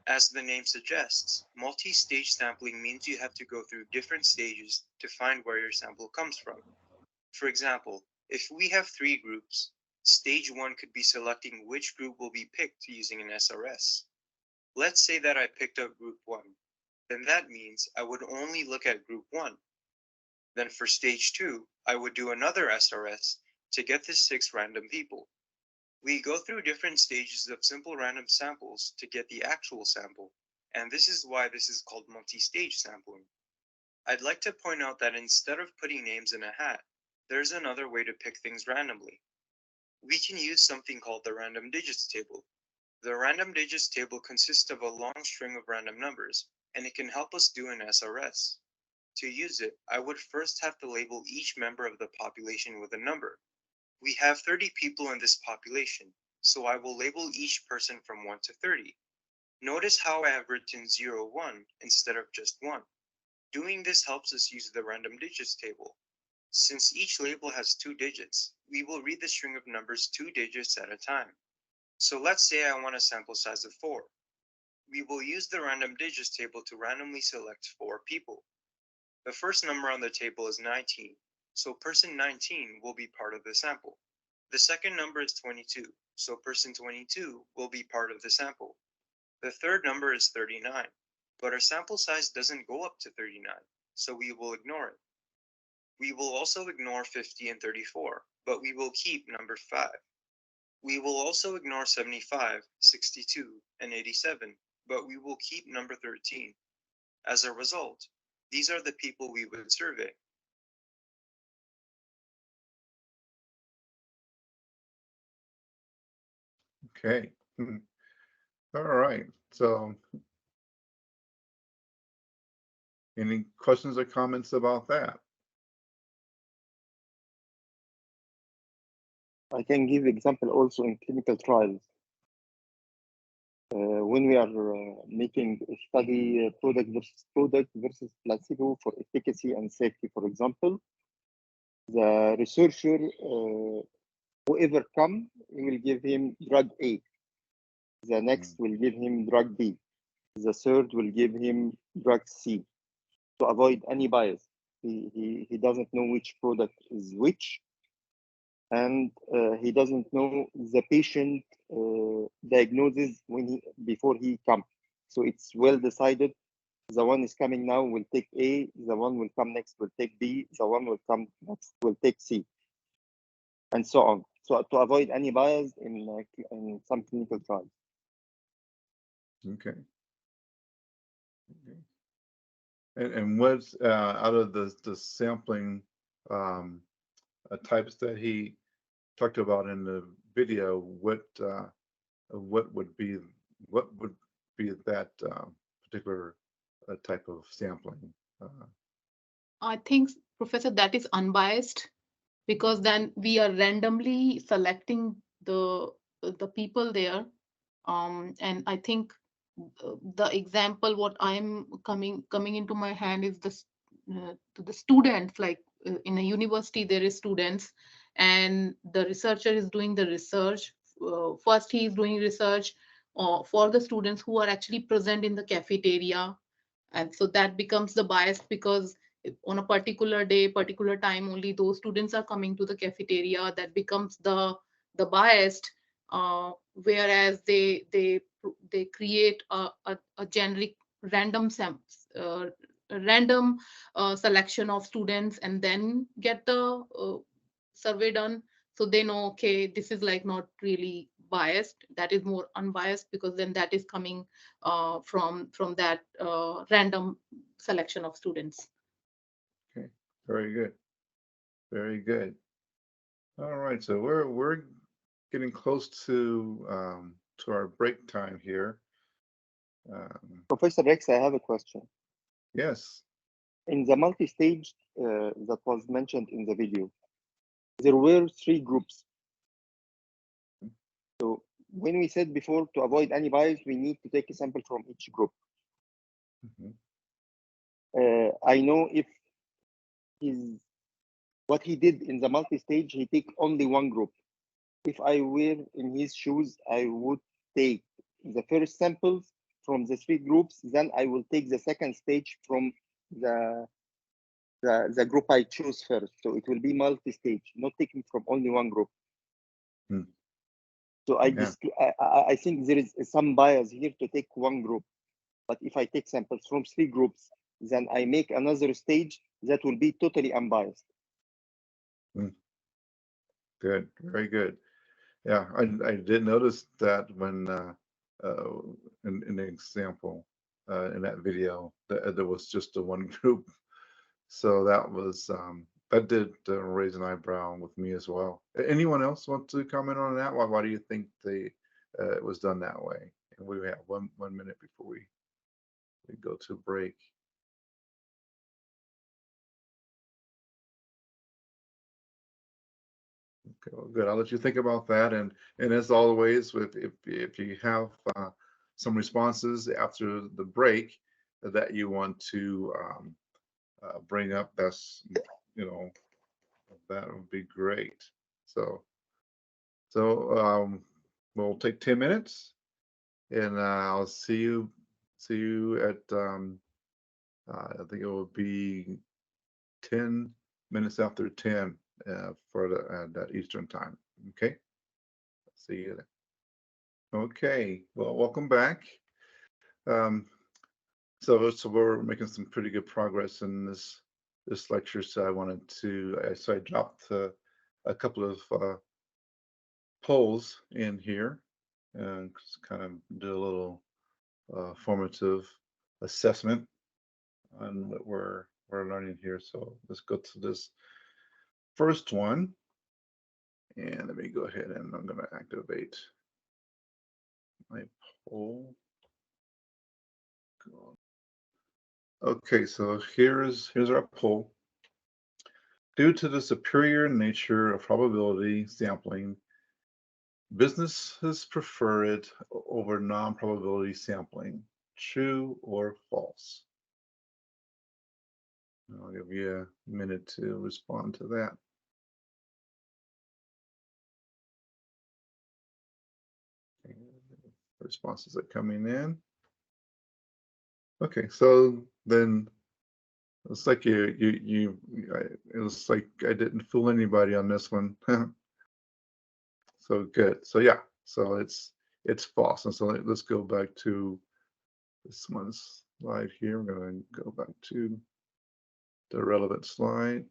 As the name suggests, multi-stage sampling means you have to go through different stages to find where your sample comes from. For example, if we have 3 groups, stage 1 could be selecting which group will be picked using an SRS. Let's say that I picked up group 1. Then that means I would only look at group 1. Then for stage 2, I would do another SRS to get the 6 random people. We go through different stages of simple random samples to get the actual sample, and this is why this is called multi-stage sampling. I'd like to point out that instead of putting names in a hat, there's another way to pick things randomly. We can use something called the random digits table. The random digits table consists of a long string of random numbers, and it can help us do an SRS. To use it, I would first have to label each member of the population with a number. We have 30 people in this population, so I will label each person from 1 to 30. Notice how I have written 0, 1 instead of just 1. Doing this helps us use the random digits table. Since each label has 2 digits, we will read the string of numbers 2 digits at a time. So let's say I want a sample size of 4. We will use the random digits table to randomly select 4 people. The first number on the table is 19, so person 19 will be part of the sample. The second number is 22, so person 22 will be part of the sample. The third number is 39, but our sample size doesn't go up to 39, so we will ignore it. We will also ignore 50 and 34, but we will keep number 5. We will also ignore 75, 62, and 87, but we will keep number 13. As a result, these are the people we would survey. Okay. All right. So any questions or comments about that? I can give example also in clinical trials. When we are making a study product versus placebo for efficacy and safety, for example, the researcher, whoever come, we will give him drug A. The next will give him drug B. The third will give him drug C to avoid any bias. He doesn't know which product is which, and he doesn't know the patient diagnosis before he comes. So it's well decided. The one is coming now will take A, the one will come next will take B, the one will come next will take C, and so on. So to avoid any bias in some clinical trials. Okay. And what's out of the sampling types that he talked about in the video, what would be that particular type of sampling? I think, Professor, that is unbiased, because then we are randomly selecting the people there. And I think the example what I'm coming into my hand is this to the students, like in a university there is students, and the researcher is doing the research. First he is doing research for the students who are actually present in the cafeteria, and so that becomes the bias, because on a particular day, particular time, only those students are coming to the cafeteria. That becomes the biased, whereas they create a generic random random selection of students, and then get the survey done, so they know, okay, this is like not really biased, that is more unbiased, because then that is coming from that random selection of students. Okay, very good, very good. All right, so we're getting close to our break time here. Professor Rex, I have a question. Yes. In the multi-stage that was mentioned in the video, there were 3 groups. So when we said before, to avoid any bias, we need to take a sample from each group. I know if what he did in the multi-stage, he take only one group. If I were in his shoes, I would take the first samples from the 3 groups, then I will take the second stage from the group I choose first. So it will be multi-stage, not taking from only one group. So I think there is some bias here to take one group. But if I take samples from 3 groups, then I make another stage that will be totally unbiased. Good, very good. Yeah, I did notice that when in the example in that video, there was just the one group. So that was that did raise an eyebrow with me as well. Anyone else want to comment on that? Why do you think it was done that way? And we have one minute before we go to break. Okay, well, good. I'll let you think about that. And as always, if you have some responses after the break that you want to bring up, that's, you know, that would be great. So we'll take 10 minutes, and I'll see you at I think it will be 10 minutes after 10 for that Eastern time. Okay, see you then. Okay, well, welcome back. So we're making some pretty good progress in this lecture. So I wanted to, so I dropped a couple of polls in here and kind of do a little formative assessment on what we're learning here. So let's go to this first one. And let me go ahead and I'm going to activate my poll. Okay, so here's our poll. Due to the superior nature of probability sampling, businesses prefer it over non-probability sampling. True or false? I'll give you a minute to respond to that. Responses are coming in. Okay, so then it's like it was like I didn't fool anybody on this one. So good. So yeah, so it's false. And so let's go back to this one's slide here. I'm going to go back to the relevant slide.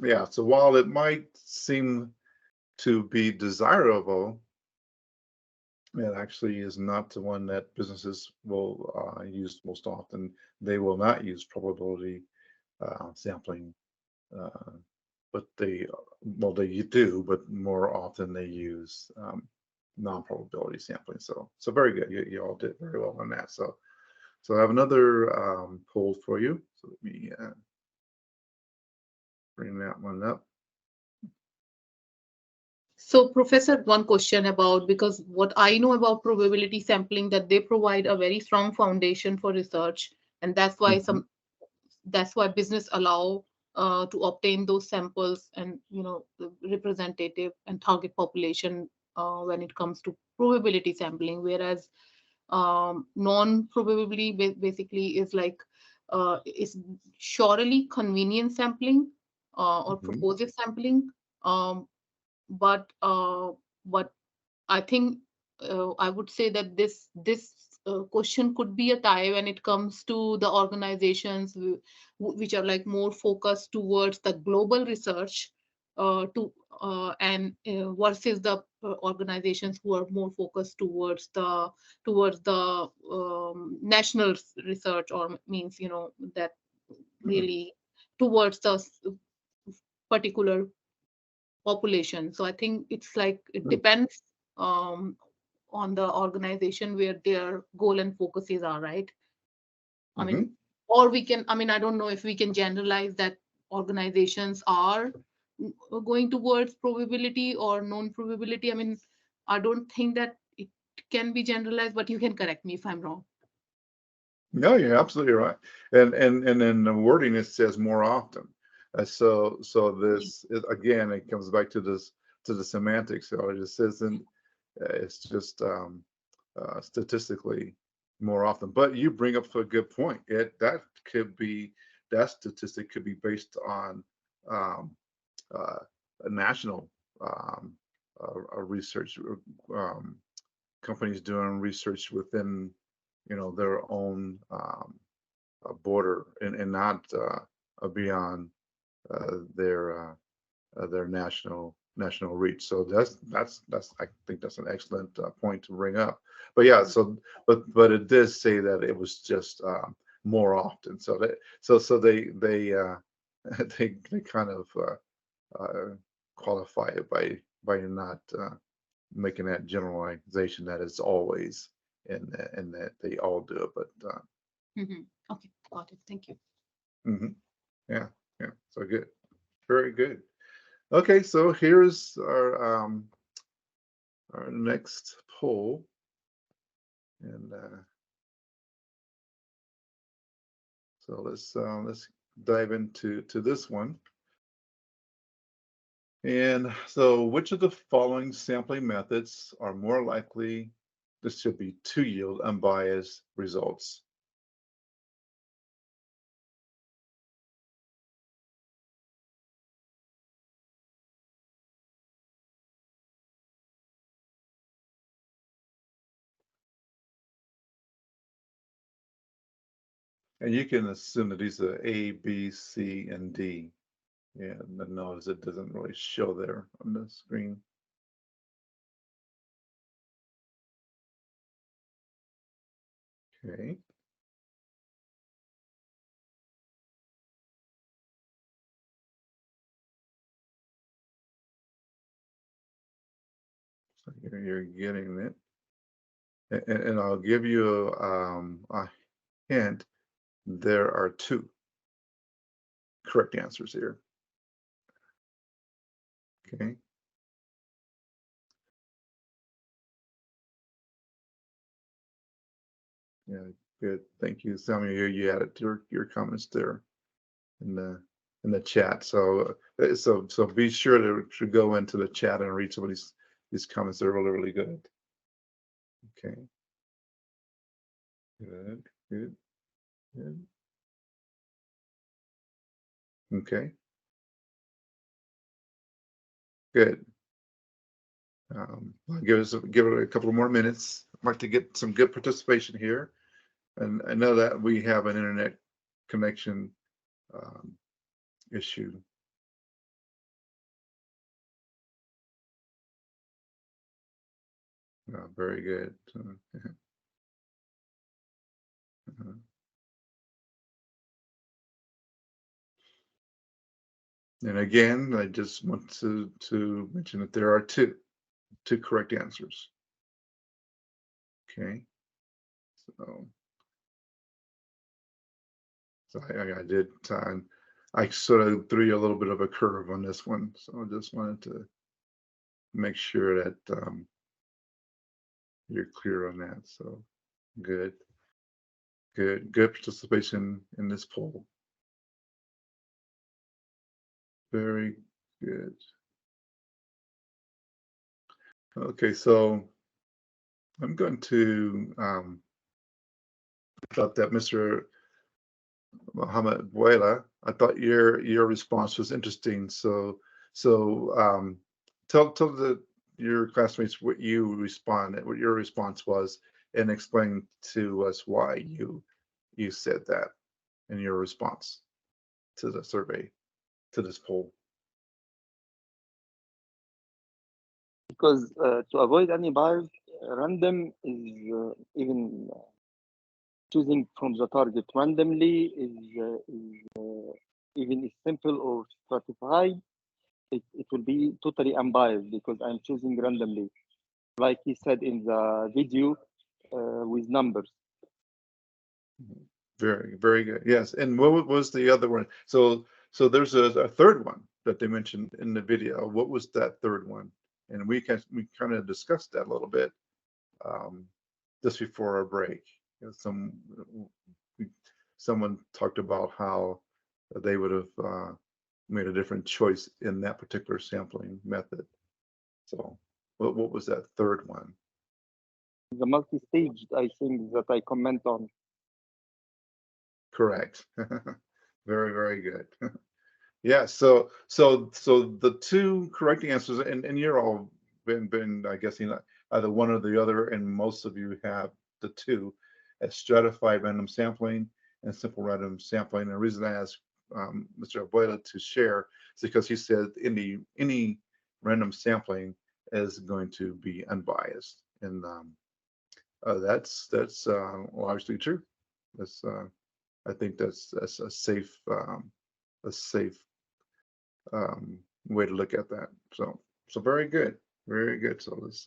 Yeah, so while it might seem to be desirable, it actually is not the one that businesses will use most often. They will not use probability sampling, but they do, but more often they use non-probability sampling. So very good. You all did very well on that. So I have another poll for you. So let me bring that one up. So Professor, one question about, because what I know about probability sampling, that they provide a very strong foundation for research, and that's why business allow to obtain those samples and the representative and target population when it comes to probability sampling, whereas non-probability basically is like is surely convenience sampling or purposive sampling. But I think I would say that this question could be a tie when it comes to the organizations which are like more focused towards the global research versus the organizations who are more focused towards the national research, or means that really towards the particular population. So I think it's like it depends on the organization where their goal and focuses are, right? I mean, or we can, I don't know if we can generalize that organizations are going towards probability or non-probability. I mean, I don't think that it can be generalized, but you can correct me if I'm wrong. No, you're absolutely right. And then the wording, it says more often. So this again, it comes back to the semantics. So it just isn't. It's just statistically more often. But you bring up a good point. That statistic could be based on a national research, companies doing research within their own border and not beyond their national reach. So that's I think that's an excellent point to bring up. But yeah, so but it does say that it was just more often. So they they kind of qualify it by not making that generalization that it's always and that they all do it. But okay, got it. Thank you. Yeah. So good, very good. Okay, so here's our next poll, and so let's dive into this one. And so, which of the following sampling methods are more likely to yield unbiased results? And you can assume that these are A, B, C, and D. Yeah, but notice it doesn't really show there on the screen. Okay. So you're getting it. And I'll give you a hint. There are two correct answers here. Okay. Yeah, good. Thank you, Samuel. You added your comments there in the chat. So so be sure to go into the chat and read some of these comments. They're really good. Okay. Good. Okay. Good. I'll give it a couple more minutes. I'd like to get some good participation here, and I know that we have an internet connection issue. Very good. And again, I just want to mention that there are two correct answers. Okay, so I did. I sort of threw you a little bit of a curve on this one, so I just wanted to make sure that you're clear on that. So good participation in this poll. Very good. Okay, so I'm going to thought that Mr. Mohammed Buela, I thought your response was interesting. So tell your classmates what your response was, and explain to us why you said that in your response to the survey, to this poll. Because to avoid any bias, random is even choosing from the target randomly is even if simple or stratified, it will be totally unbiased because I'm choosing randomly, like he said in the video with numbers. Very good. Yes. And what was the other one? So there's a third one that they mentioned in the video. What was that third one? And we kind of discussed that a little bit just before our break. You know, someone talked about how they would have made a different choice in that particular sampling method. So what was that third one? The multi-staged, I think, that I comment on. Correct. Very good. Yeah, so the two correct answers, and you're all been I guess either one or the other, and most of you have the two, as stratified random sampling and simple random sampling. And the reason I asked Mr. Abuela to share is because he said any random sampling is going to be unbiased, and that's obviously true. That's I think that's a safe way to look at that. So very good. So let's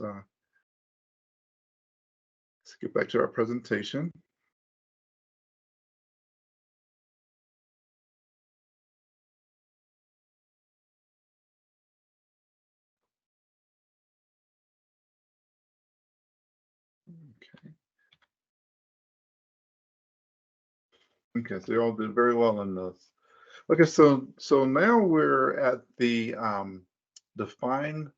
get back to our presentation. Okay, so you all did very well in this. Okay, so now we're at the define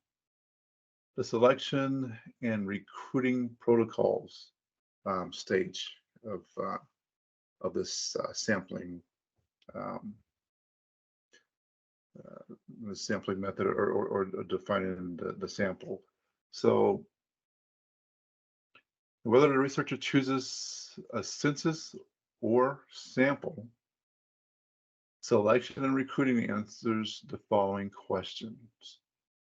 the selection and recruiting protocols stage of this sampling the sampling method or defining the sample. So whether the researcher chooses a census or sample, selection and recruiting answers the following questions.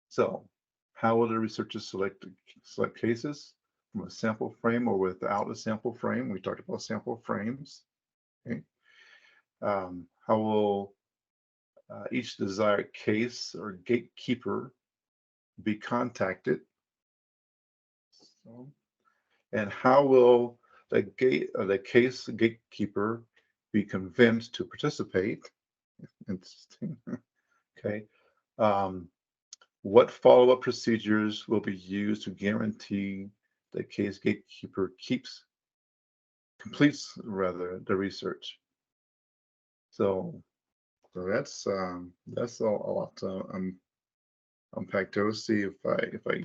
So, how will the researchers select cases from a sample frame or without a sample frame? We talked about sample frames. Okay. How will each desired case or gatekeeper be contacted? So, and how will the case gatekeeper be convinced to participate? Interesting. Okay. What follow-up procedures will be used to guarantee the case gatekeeper completes the research? So that's a lot to unpack there. Let's see if I.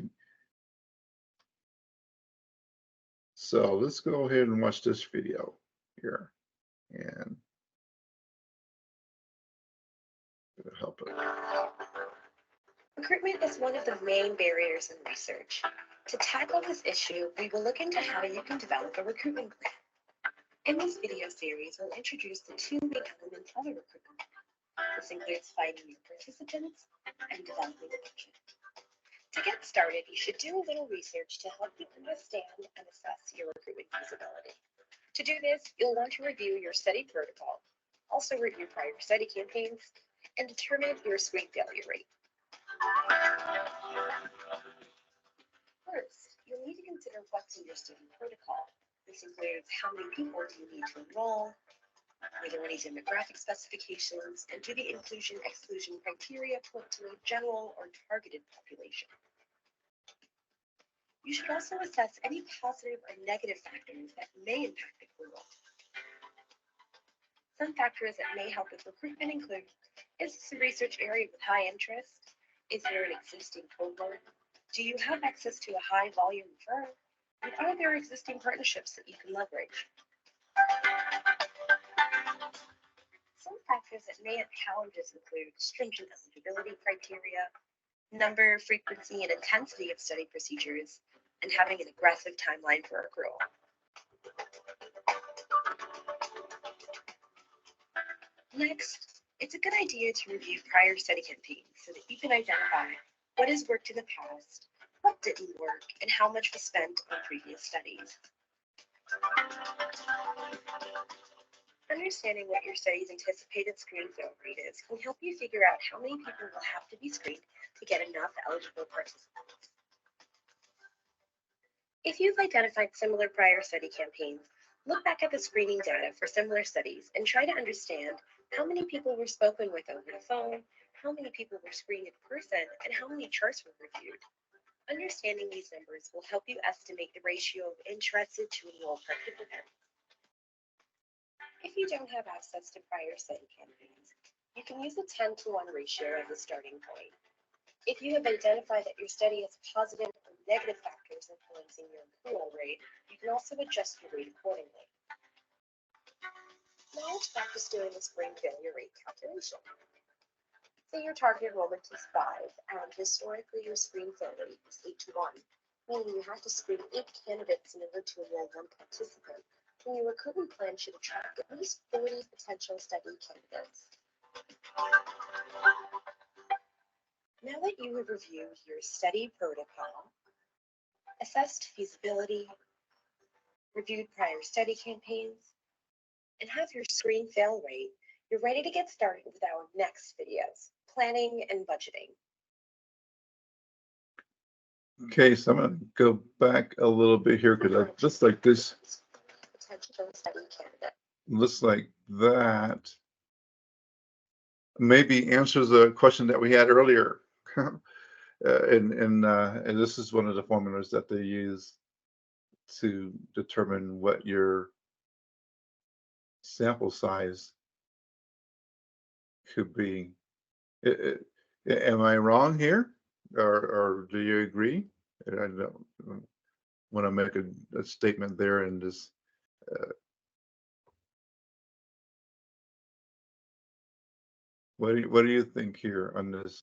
So let's go ahead and watch this video here, and it'll help it. Recruitment is one of the main barriers in research. To tackle this issue, we will look into how you can develop a recruitment plan. In this video series, we'll introduce the two main elements of a recruitment plan. This includes finding new participants and developing a budget. To get started, you should do a little research to help you understand and assess your recruitment feasibility. To do this, you'll want to review your study protocol, also review prior study campaigns, and determine your screen failure rate. First, you'll need to consider what's in your study protocol. This includes how many people do you need to enroll, are there any demographic specifications, and do the inclusion-exclusion criteria point to a general or targeted population? You should also assess any positive or negative factors that may impact accrual. Some factors that may help with recruitment include, is this a research area with high interest? Is there an existing cohort? Do you have access to a high volume referral? And are there existing partnerships that you can leverage? Some factors that may have challenges include stringent eligibility criteria, number, frequency, and intensity of study procedures, and having an aggressive timeline for accrual. Next, it's a good idea to review prior study campaigns so that you can identify what has worked in the past, what didn't work, and how much was spent on previous studies. Understanding what your study's anticipated screen fail rate is can help you figure out how many people will have to be screened to get enough eligible participants. If you've identified similar prior study campaigns, look back at the screening data for similar studies and try to understand how many people were spoken with over the phone, how many people were screened in person, and how many charts were reviewed. Understanding these numbers will help you estimate the ratio of interested to enrolled participants. If you don't have access to prior study campaigns, you can use a 10-to-1 ratio as a starting point. If you have identified that your study has positive or negative factors influencing your accrual rate, you can also adjust your rate accordingly. Now let's practice doing the screen failure rate calculation. Say your target enrollment is 5, and historically your screen fail rate is 8-to-1, meaning you have to screen 8 candidates in order to enroll 1 participant, then your recruitment plan should attract at least 40 potential study candidates. Now that you have reviewed your study protocol, assessed feasibility, reviewed prior study campaigns, and have your screen fail rate, you're ready to get started with our next videos, planning and budgeting. Okay, so I'm going to go back a little bit here because just like this, Potential study candidate. looks like that maybe answers a question that we had earlier. And this is one of the formulas that they use to determine what your sample size could be. Am I wrong here, or do you agree? I don't want to make a statement there and just what do you think here on this?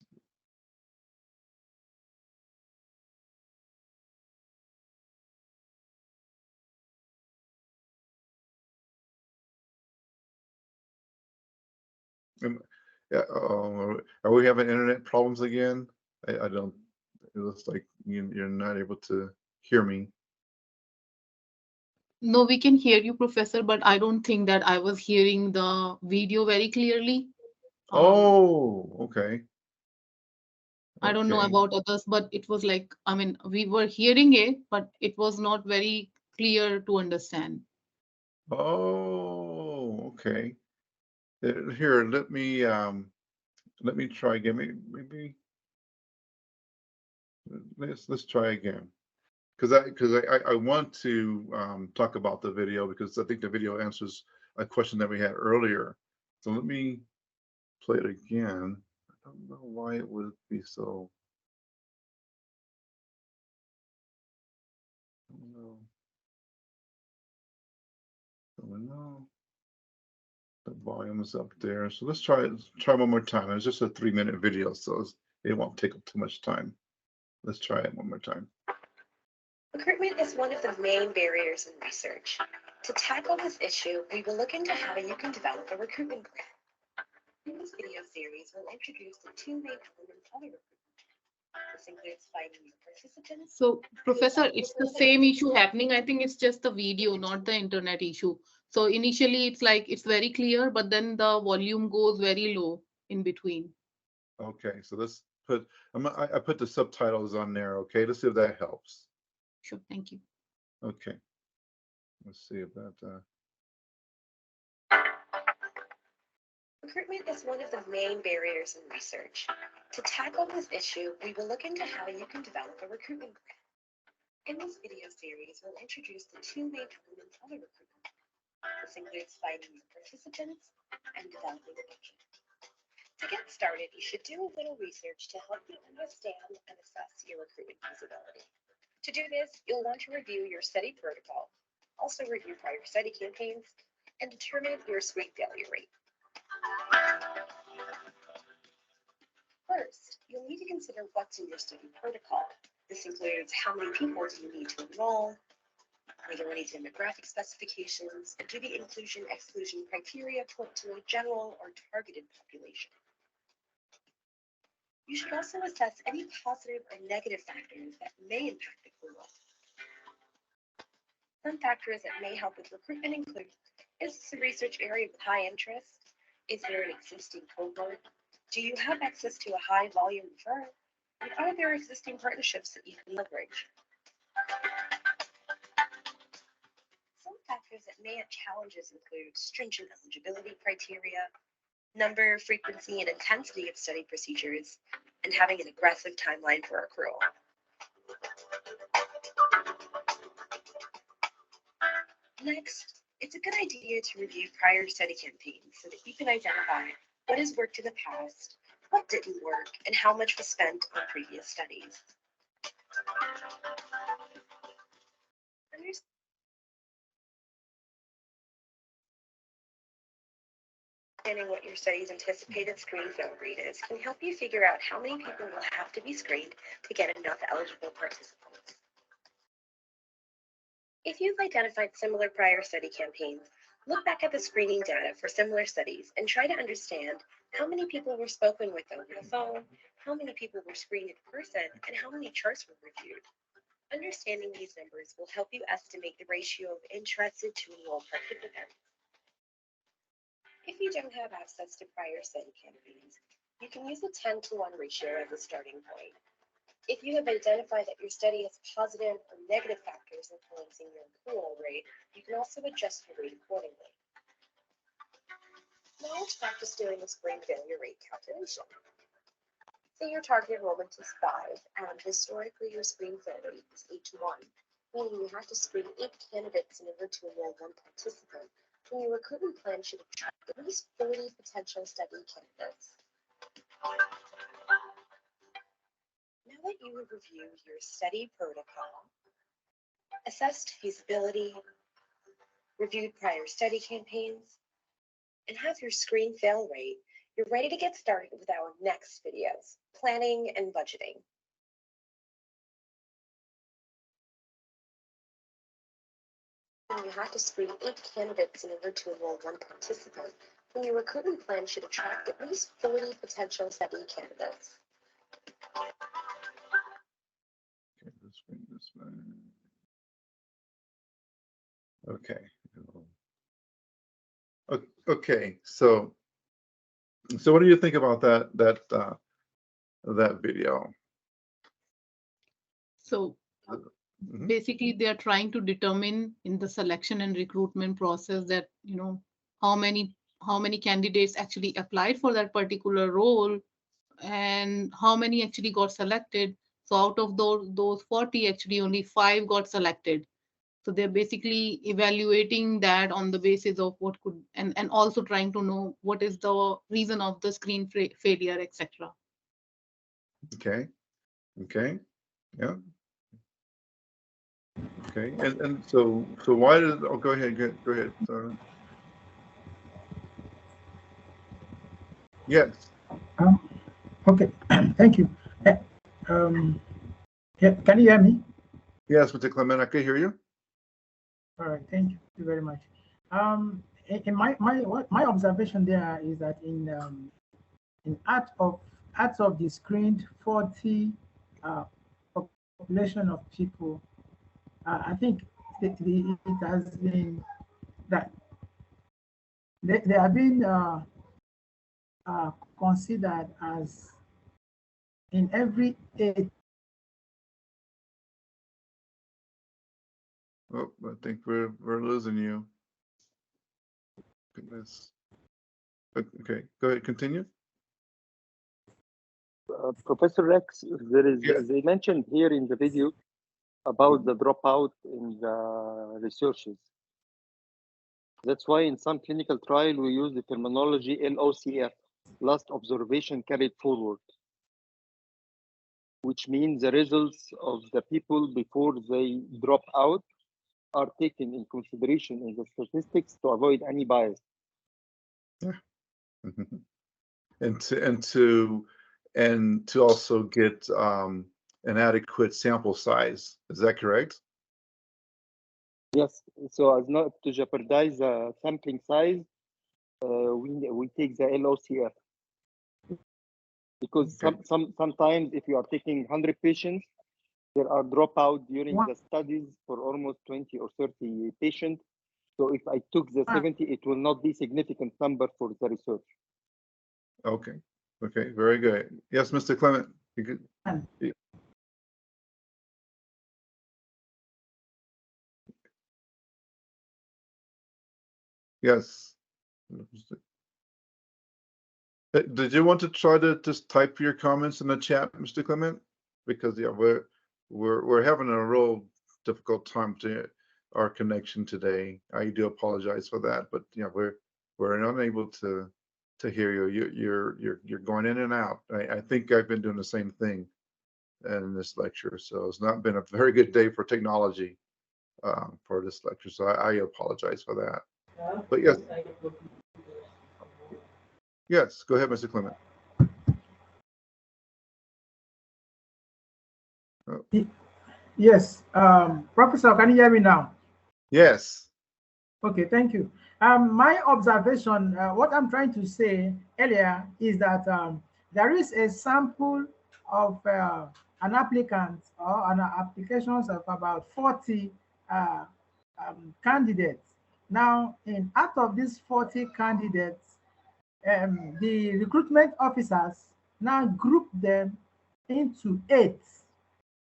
Yeah, are we having internet problems again? I don't, it looks like you're not able to hear me. No, we can hear you, Professor, but I don't think that I was hearing the video very clearly. Oh, okay. I don't know Okay. about others, but it was like, I mean, we were hearing it, but it was not very clear to understand. Oh, okay. Here, let me try again. Maybe let's try again. Because I want to talk about the video because I think the video answers a question that we had earlier. So let me play it again. I don't know why it would be so. I don't know. No, the volume is up there. So let's try one more time. It's just a 3-minute video, so it won't take up too much time. Let's try it one more time. Recruitment is one of the main barriers in research. To tackle this issue, we will look into how you can develop a recruitment plan. In this video series, we'll introduce the two main elements of a recruitment. This includes finding the participants. So, Professor, it's the same issue happening. I think it's just the video, not the internet issue. So initially it's like it's very clear, but then the volume goes very low in between. Okay, so let's put I put the subtitles on there. Okay, let's see if that helps. Sure, thank you. Okay, let's see if that. Recruitment is one of the main barriers in research. To tackle this issue, we will look into how you can develop a recruitment plan. In this video series, we'll introduce the two main elements of a recruitment. This includes finding the participants and developing a budget. To get started, you should do a little research to help you understand and assess your recruitment feasibility. To do this, you'll want to review your study protocol, also review prior study campaigns, and determine your screen failure rate. First, you'll need to consider what's in your study protocol. This includes how many people do you need to enroll, are there any demographic specifications, and do the inclusion-exclusion criteria point to a general or targeted population? You should also assess any positive or negative factors that may impact the pool. Some factors that may help with recruitment include, is this a research area with high interest? Is there an existing cohort? Do you have access to a high volume referral? And are there existing partnerships that you can leverage? Some factors that may have challenges include stringent eligibility criteria, number, frequency, and intensity of study procedures, and having an aggressive timeline for accrual. Next, it's a good idea to review prior study campaigns so that you can identify what has worked in the past, what didn't work, and how much was spent on previous studies. Understanding what your study's anticipated screen fail rate is can help you figure out how many people will have to be screened to get enough eligible participants. If you've identified similar prior study campaigns, look back at the screening data for similar studies and try to understand how many people were spoken with over the phone, how many people were screened in person, and how many charts were reviewed. Understanding these numbers will help you estimate the ratio of interested to enrolled participants. If you don't have access to prior study campaigns, you can use a 10-to-1 ratio as a starting point. If you have identified that your study has positive or negative factors influencing your accrual rate, you can also adjust your rate accordingly. Now let's practice doing the screen failure rate calculation. Say your target enrollment is 5, and historically your screen fail rate is 8-to-1, meaning you have to screen 8 candidates in order to enroll 1 participant, then your recruitment plan should attract at least 40 potential study candidates. Now that you have reviewed your study protocol, assessed feasibility, reviewed prior study campaigns, and have your screen fail rate, you're ready to get started with our next videos, planning and budgeting. You have to screen 8 candidates in order to enroll 1 participant, And your recruitment plan should attract at least 40 potential study candidates. Okay, let's bring this back. Okay. Okay, so what do you think about that video? So Mhm. basically, they are trying to determine in the selection and recruitment process that, how many candidates actually applied for that particular role and how many actually got selected. So out of those 40, actually only 5 got selected. So they're basically evaluating that on the basis of what could, and also trying to know what is the reason of the screen failure, etc. Okay. Yeah. Okay. And so why did, oh, go ahead. Yes. Okay, thank you. Yeah, can you hear me? Yes, Mr. Clement, I can hear you. All right, thank you very much. In my observation there is that in out of the screened 40 population of people, I think it has been that they have been considered as in every 8. Oh, I think we're losing you. Goodness. Okay, go ahead, continue. Professor Rex, there is, Yes. they mentioned here in the video about the dropout in the researches. That's why in some clinical trial we use the terminology LOCF, last observation carried forward, which means the results of the people before they drop out are taken in consideration in the statistics to avoid any bias. Yeah. and to also get an adequate sample size. Is that correct? Yes, so as not to jeopardize the sampling size, we take the LOCF. Because Okay. sometimes if you are taking 100 patients, there are dropout during the studies for almost 20 or 30 patients. So if I took the 70, it will not be significant number for the research. Okay. Okay. Very good. Yes, Mr. Clement. You could. Yes. Did you want to try to just type your comments in the chat, Mr. Clement? Because yeah, we're having a real difficult time to our connection today. I do apologize for that, but yeah, we're unable to hear you. You're going in and out. I think I've been doing the same thing in this lecture, so it's not been a very good day for technology for this lecture. So I apologize for that. But yes. Yes, go ahead, Mr. Clement. Oh. Yes, Professor, can you hear me now? Yes. Okay, thank you. My observation, what I'm trying to say earlier is that there is a sample of an applicant or an applications of about 40 candidates. Now, out of these 40 candidates, the recruitment officers now group them into 8.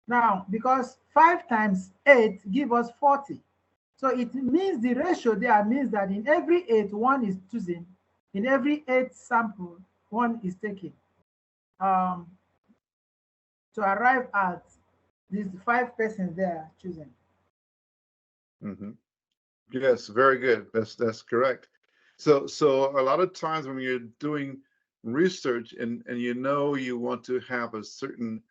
Now, because 5 times 8 give us 40. So it means the ratio there means that in every 8, 1 is chosen. In every 8 sample, 1 is taken. To arrive at these 5 persons there chosen. Mm-hmm. Yes, very good. That's correct. So a lot of times when you're doing research and you want to have a certain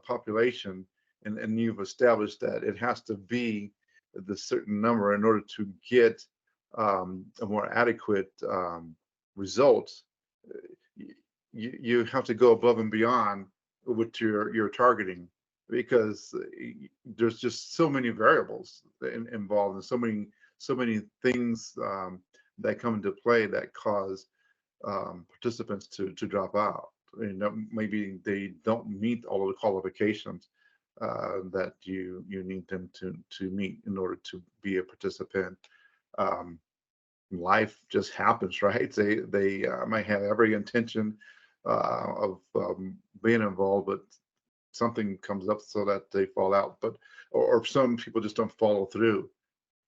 population and you've established that it has to be the certain number in order to get a more adequate results. You have to go above and beyond what you're targeting, because there's just so many variables involved and so many things that come into play that cause participants to drop out. You know, maybe they don't meet all of the qualifications that you need them to meet in order to be a participant. Life just happens, right? They might have every intention of being involved, but something comes up so that they fall out. But or some people just don't follow through,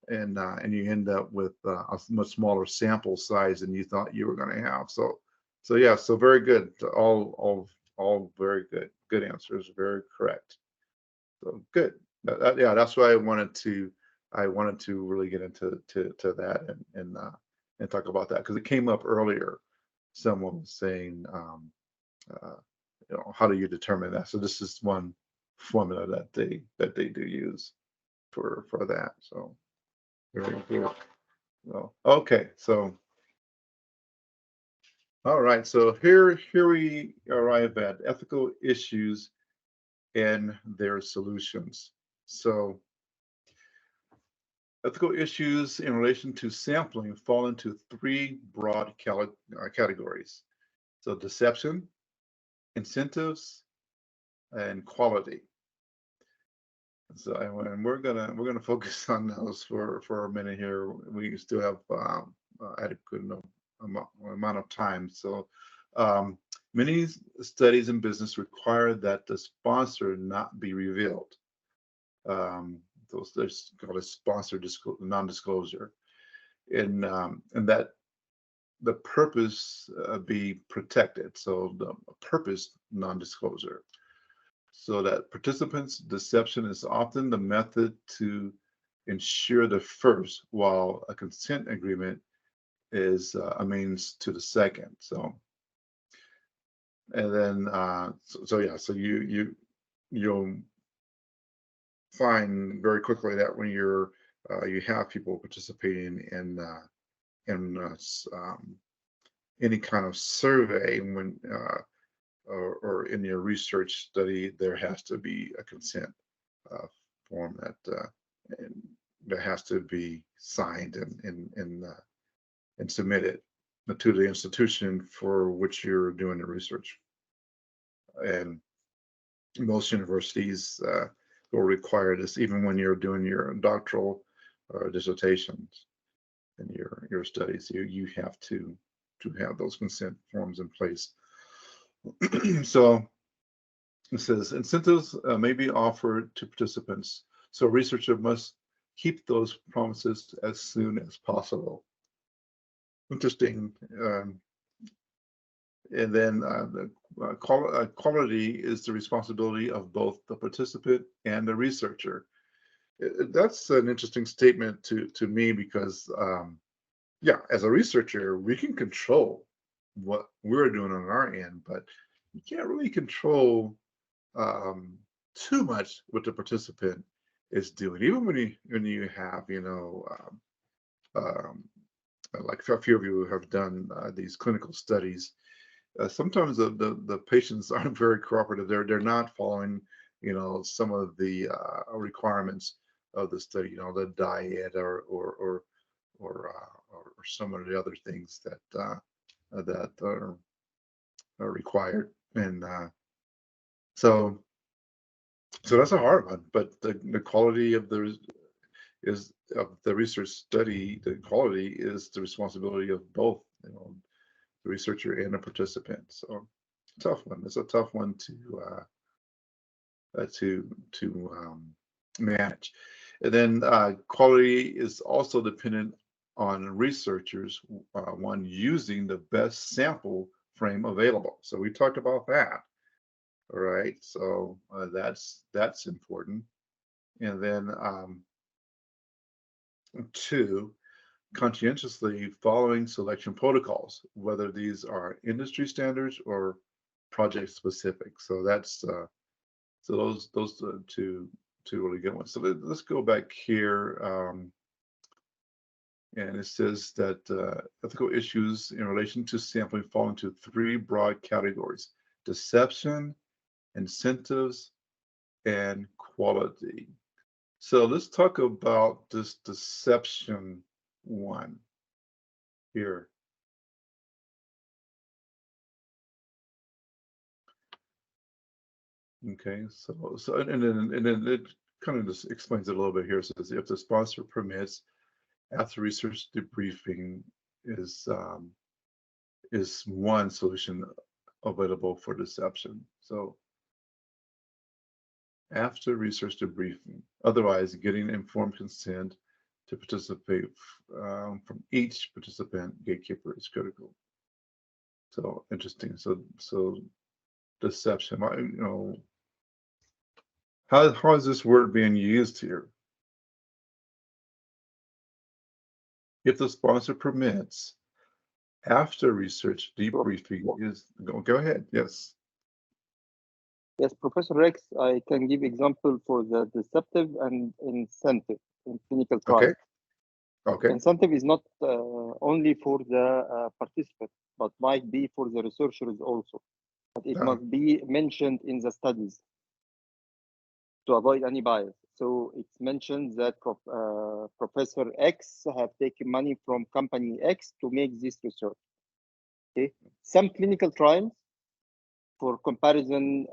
and you end up with a much smaller sample size than you thought you were going to have. So yeah, so very good. All very good answers, very correct. So good. Yeah, that's why I wanted to really get into that and talk about that, because it came up earlier. Someone was saying, you know, how do you determine that? So this is one formula that they do use for that. So very good. So, okay, so all right, so here we arrive at ethical issues and their solutions. So ethical issues in relation to sampling fall into three broad categories. So deception, incentives, and quality. So and we're gonna focus on those for a minute here. We still have adequate amount of time. So many studies in business require that the sponsor not be revealed. Those there's called a sponsor non-disclosure, and that the purpose be protected. So the purpose non-disclosure, so that participants' deception is often the method to ensure the first, while a consent agreement is a means to the second. So, and then so yeah, so you'll find very quickly that when you have people participating in any kind of survey, when or in your research study, there has to be a consent form that has to be signed and submitted to the institution for which you're doing the research. And most universities will require this, even when you're doing your doctoral dissertations and your studies. You have to have those consent forms in place. So it says incentives may be offered to participants. So a researcher must keep those promises as soon as possible. Interesting. And then the quality is the responsibility of both the participant and the researcher. That's an interesting statement to me, because yeah, as a researcher, we can control what we're doing on our end, but you can't really control too much what the participant is doing. Even when you have, you know, like a few of you have done these clinical studies, sometimes the patients aren't very cooperative. They're not following, you know, some of the requirements of the study, you know, the diet or some of the other things that are required. And so that's a hard one. But the quality of the research study, the quality is the responsibility of both, you know, the researcher and the participant. So tough one. It's a tough one to manage. And then quality is also dependent on researchers one using the best sample frame available. So we talked about that. All right. So that's important. And then two, conscientiously following selection protocols, whether these are industry standards or project specific. So that's so those are two really good ones. So let's go back here, and it says that ethical issues in relation to sampling fall into three broad categories: deception, incentives, and quality. So let's talk about this deception one. here. Okay, so and then it kind of just explains it a little bit here. It says if the sponsor permits, after research debriefing is one solution available for deception. So after research debriefing, otherwise getting informed consent to participate from each participant gatekeeper is critical. So interesting. So deception. You know, how is this word being used here? If the sponsor permits, after research debriefing is go ahead. Yes. Yes, Professor Rex, I can give example for the deceptive and incentive in clinical trials. Okay. Incentive is not only for the participant, but might be for the researchers also. But it must be mentioned in the studies to avoid any bias. So it's mentioned that Professor X have taken money from company X to make this research. Okay, some clinical trials for comparison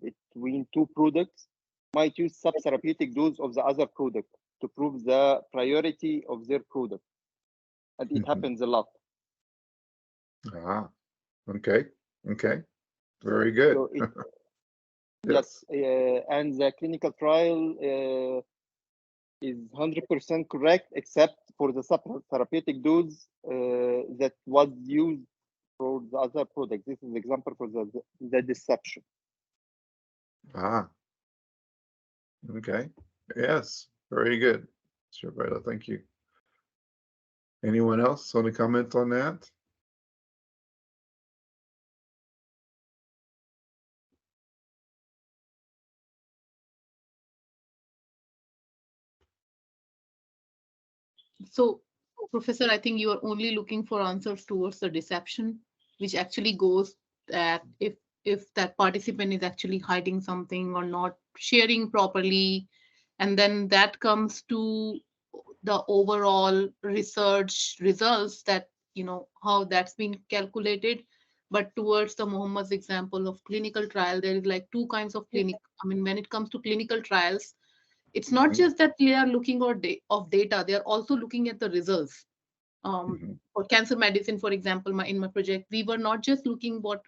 between two products might use subtherapeutic dose of the other product to prove the priority of their product. And it happens a lot. Okay. Very good. So yes, and the clinical trial is 100% correct, except for the subtherapeutic dose that was used for the other product. This is an example for the deception. Okay. Yes, very good. Sure, Viola, thank you. Anyone else want to comment on that? So, Professor, I think you are only looking for answers towards the deception, which actually goes that if that participant is actually hiding something or not sharing properly, and then that comes to the overall research results that, you know, how that's been calculated. But towards the Muhammad's example of clinical trial, there is like two kinds of clinic. I mean, when it comes to clinical trials, it's not just that they are looking of data, they are also looking at the results. For cancer medicine, for example, in my project, we were not just looking what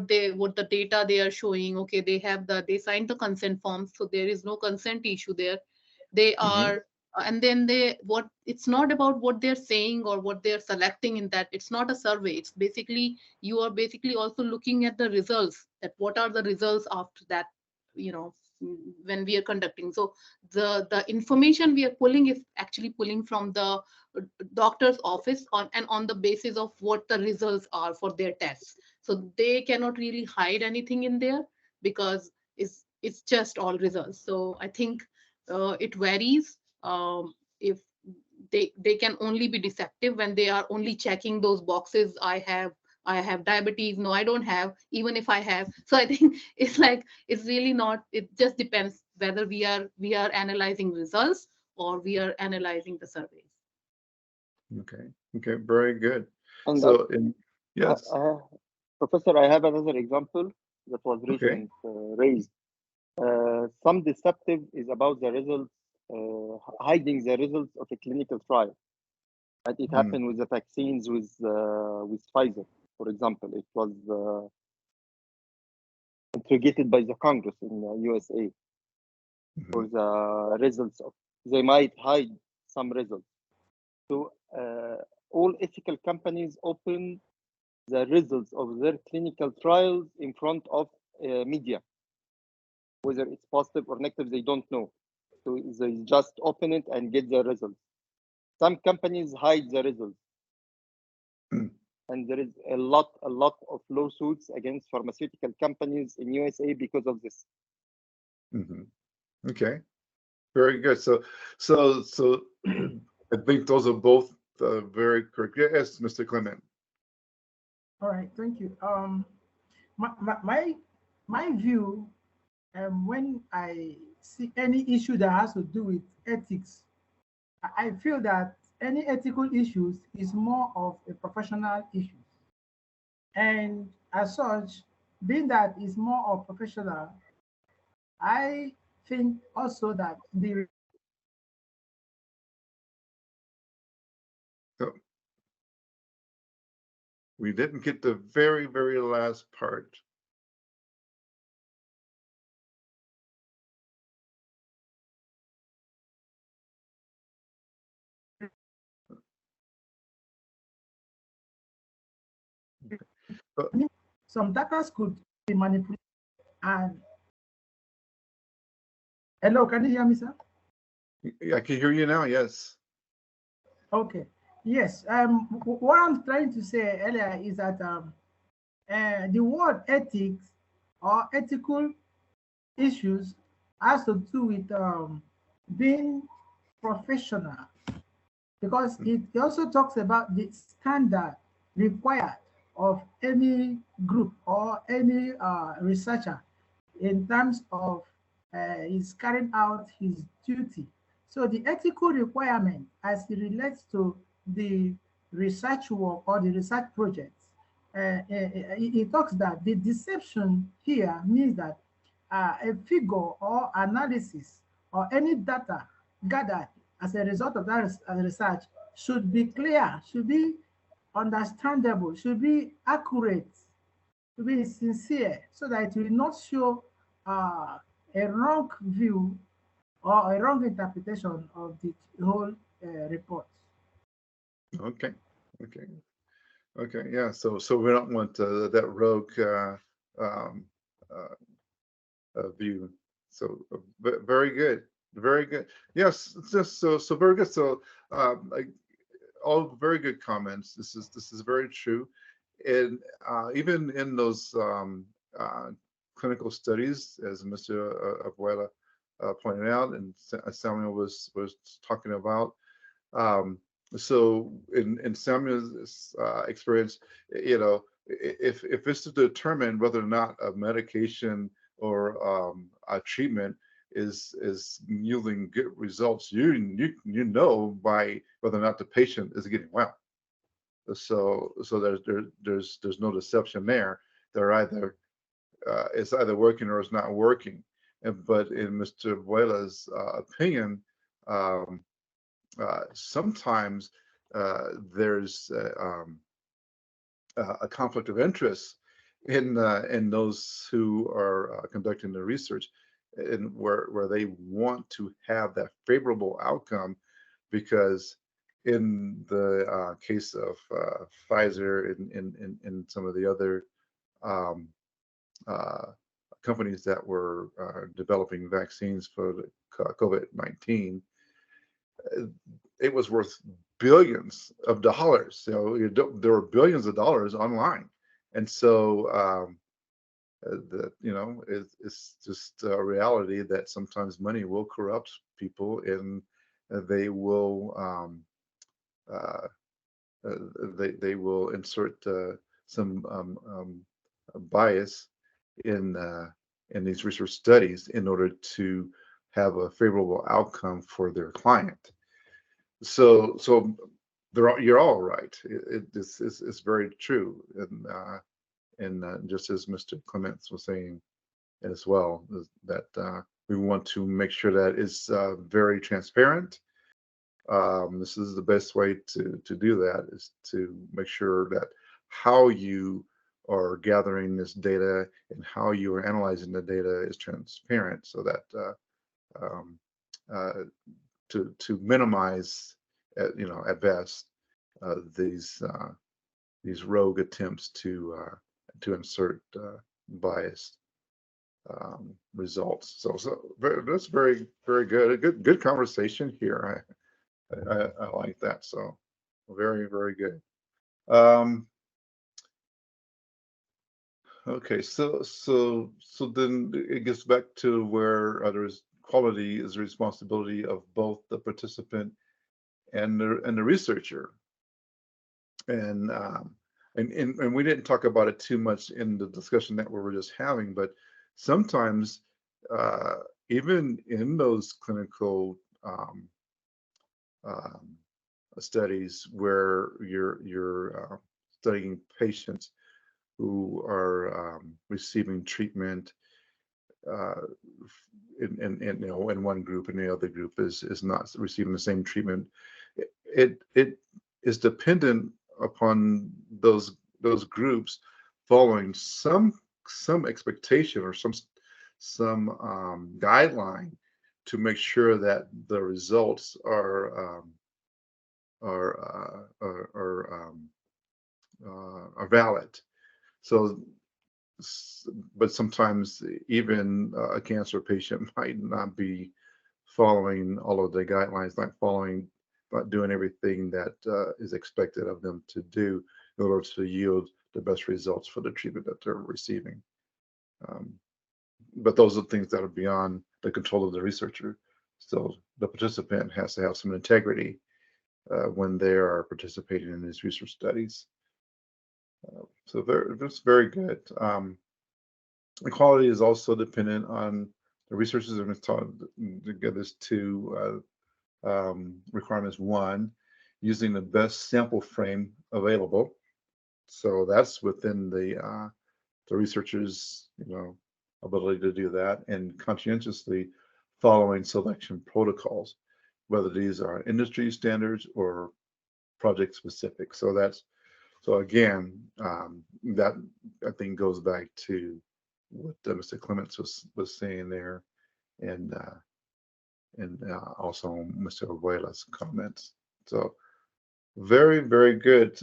the data they are showing. Okay, they signed the consent forms, so there is no consent issue there. They are and then it's not about what they're saying or what they're selecting in that. It's not a survey. It's basically, you are basically also looking at the results, that what are the results after that, you know, when we are conducting. So the information we are pulling is actually pulling from the doctor's office on the basis of what the results are for their tests. So they cannot really hide anything in there because it's just all results. So I think it varies. If they can only be deceptive when they are only checking those boxes. I have diabetes. No, I don't have, even if I have. So I think it's like, it's really not, it just depends whether we are analyzing results or we are analyzing the surveys. Okay, very good. And so yes, Professor, I have another example that was recently raised. Some deceptive is about the results, hiding the results of a clinical trial. And it happened with the vaccines with Pfizer, for example. It was interrogated by the Congress in the USA for the results of, they might hide some results. So all ethical companies open the results of their clinical trials in front of media. Whether it's positive or negative, they don't know. So they just open it and get the results. Some companies hide the results. And there is a lot of lawsuits against pharmaceutical companies in USA because of this. Okay, very good. So I think those are both very correct. Yes, Mr. Clement. All right, thank you. My view, when I see any issue that has to do with ethics, I feel that any ethical issues is more of a professional issue. And as such, being that is more of professional, I think also that the So we didn't get the very, very last part. some data could be manipulated. And hello, can you hear me, sir? I can hear you now. Yes. Okay. Yes. What I'm trying to say earlier is that the word ethics or ethical issues has to do with being professional, because it also talks about the standard required of any group or any researcher in terms of is carrying out his duty. So the ethical requirement as it relates to the research work or the research projects, it talks that the deception here means that a figure or analysis or any data gathered as a result of that research should be clear, should be understandable, should be accurate, to be sincere, so that it will not show a wrong view or a wrong interpretation of the whole report. Okay. Okay. Okay. Yeah. So we don't want that rogue um, view. So very good. Very good. Yes. Just so very good. So like, all very good comments. This is very true, and even in those clinical studies, as Mr. Abuela pointed out, and Samuel was talking about. So in Samuel's experience, you know, if it's to determine whether or not a medication or a treatment is yielding good results, you know by whether or not the patient is getting well. So there's no deception there. They're either it's either working or it's not working. But in Mr. Buela's opinion, sometimes there's a conflict of interest in those who are conducting the research, and where they want to have that favorable outcome, because in the case of Pfizer and some of the other companies that were developing vaccines for the COVID-19, it was worth billions of dollars. So there were billions of dollars online, and so it's just a reality that sometimes money will corrupt people, and they will they will insert some bias in these research studies in order to have a favorable outcome for their client. So you're all right. It's very true, and just as Mr. Clements was saying as well, that we want to make sure that it's very transparent. This is the best way to do that, is to make sure that how you are gathering this data and how you are analyzing the data is transparent, so that to minimize, at best, these rogue attempts to insert biased results. So that's very, very good. A good conversation here. I like that. So very, very good. Okay, so then it gets back to where there's quality is the responsibility of both the participant and the researcher. And we didn't talk about it too much in the discussion that we were just having, but sometimes even in those clinical studies where you're studying patients who are receiving treatment in one group, and the other group is not receiving the same treatment. It is dependent upon those groups following some expectation or some guideline to make sure that the results are valid. So, but sometimes even a cancer patient might not be following all of the guidelines, not doing everything that is expected of them to do in order to yield the best results for the treatment that they're receiving. But those are things that are beyond the control of the researcher. So the participant has to have some integrity when they are participating in these research studies. So that's very good. The quality is also dependent on the researchers are to get this two requirements. One, using the best sample frame available. So that's within the researchers, ability to do that, and conscientiously following selection protocols, whether these are industry standards or project specific. So again, that I think goes back to what Mr. Clements was saying there, and also Mr. Abuela's comments. So very, very good.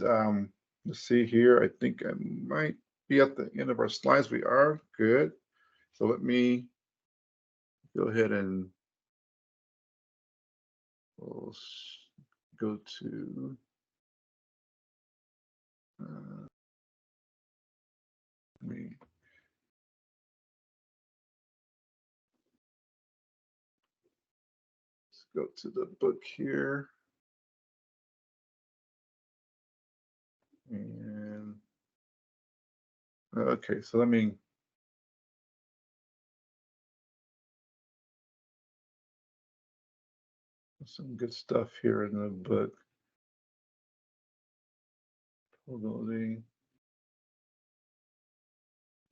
Let's see here. I think I might be at the end of our slides. We are good. So let me go ahead and we'll go to let me go to the book here. And okay, so let me some good stuff here in the book.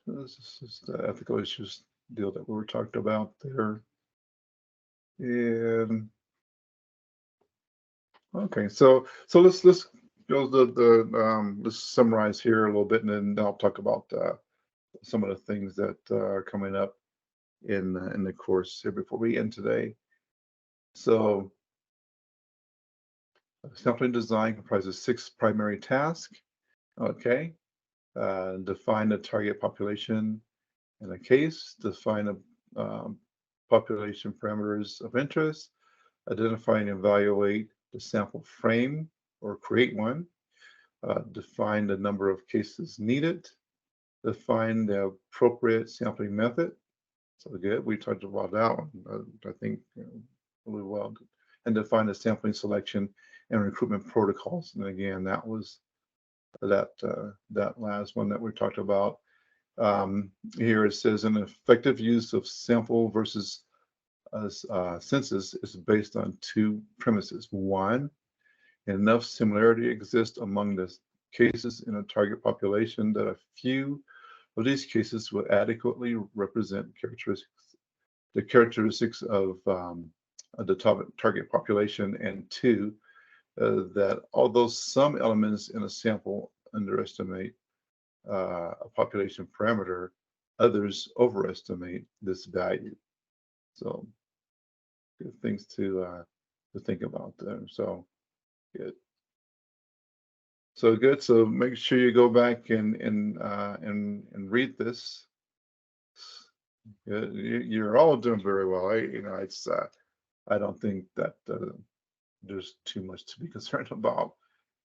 This is the ethical issues deal that we were talked about there. And okay, so let's go let's summarize here a little bit, and then I'll talk about some of the things that are coming up in the course here before we end today. So sampling design comprises 6 primary tasks. Okay, define the target population in a case, define a population parameters of interest, identify and evaluate the sample frame or create one, define the number of cases needed, define the appropriate sampling method. So good, we talked about that one, I think really well, and define the sampling selection and recruitment protocols. And again, that was that last one that we talked about. Here it says an effective use of sample versus census is based on 2 premises. One, enough similarity exists among the cases in a target population that a few of these cases will adequately represent the characteristics of the target population, and 2, that although some elements in a sample underestimate a population parameter, others overestimate this value. So good things to think about there. So good. So good. So make sure you go back and read this. You're all doing very well. It's I don't think that there's too much to be concerned about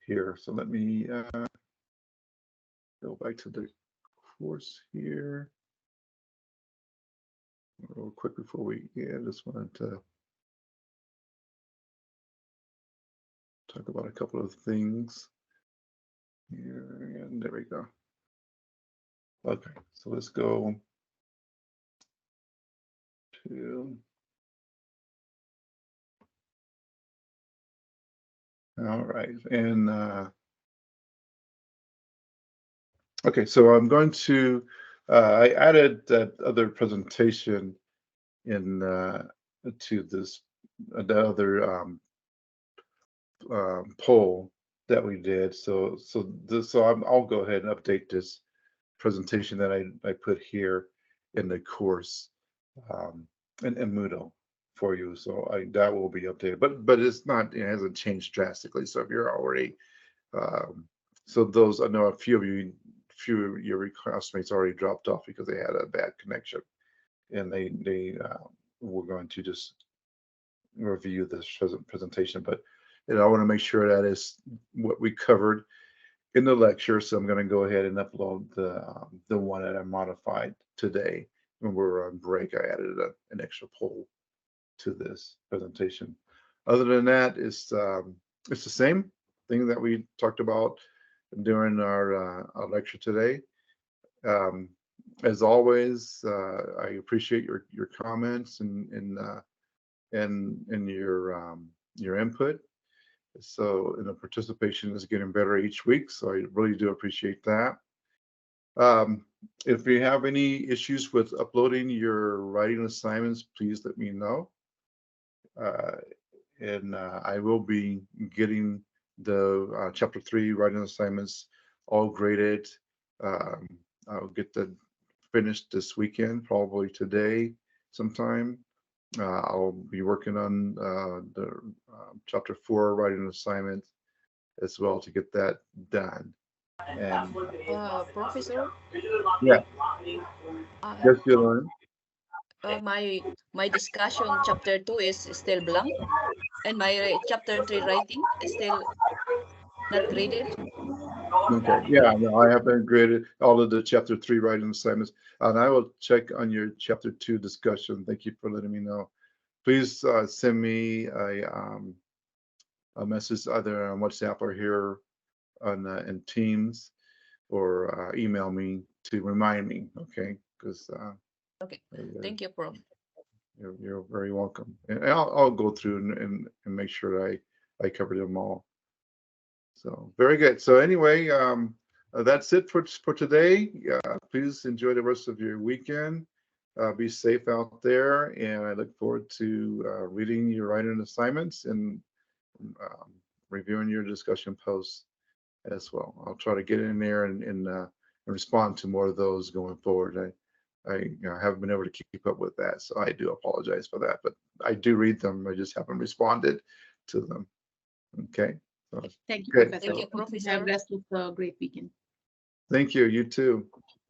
here. So let me go back to the course here real quick before we just wanted to talk about a couple of things here, and there we go. Okay, so let's go to All right, and okay, so I'm going to, I added that other presentation in to this, the other poll that we did. So I'll go ahead and update this presentation that I put here in the course in Moodle for you. So that will be updated, but it's not, it hasn't changed drastically. So if you're already so those, I know a few of your classmates already dropped off because they had a bad connection, and they were going to just review this presentation. But I want to make sure that is what we covered in the lecture. So I'm going to go ahead and upload the one that I modified today. When we're on break, I added an extra poll to this presentation. Other than that, it's the same thing that we talked about during our lecture today. As always, I appreciate your comments and your input. So, and the participation is getting better each week, so I really do appreciate that. If you have any issues with uploading your writing assignments, please let me know. And I will be getting the chapter 3 writing assignments all graded. I'll get that finished this weekend, probably today sometime. I'll be working on the chapter 4 writing assignment as well to get that done. And Professor, yeah, yes, you learn. my discussion chapter 2 is still blank, and my chapter 3 writing is still not graded. Okay, yeah, no, I haven't graded all of the chapter 3 writing assignments, and I will check on your chapter 2 discussion. Thank you for letting me know. Please send me a message either on WhatsApp or here on in Teams, or email me to remind me. Okay, because Okay, thank you, Prof. You're very welcome, and I'll go through and make sure I cover them all. So very good. So anyway, that's it for today. Please enjoy the rest of your weekend. Be safe out there, and I look forward to reading your writing assignments and reviewing your discussion posts as well. I'll try to get in there and respond to more of those going forward. I haven't been able to keep up with that, so I do apologize for that. But I do read them. I just haven't responded to them. Okay. So, Thank you, good. Professor. Thank you, Professor. Have rest of the great weekend. Thank you. You too.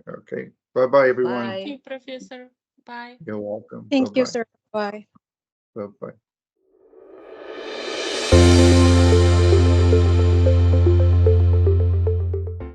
Okay. Bye-bye, everyone. Bye. Thank you, Professor. Bye. You're welcome. Thank you, Bye-bye. sir. Bye. Bye-bye.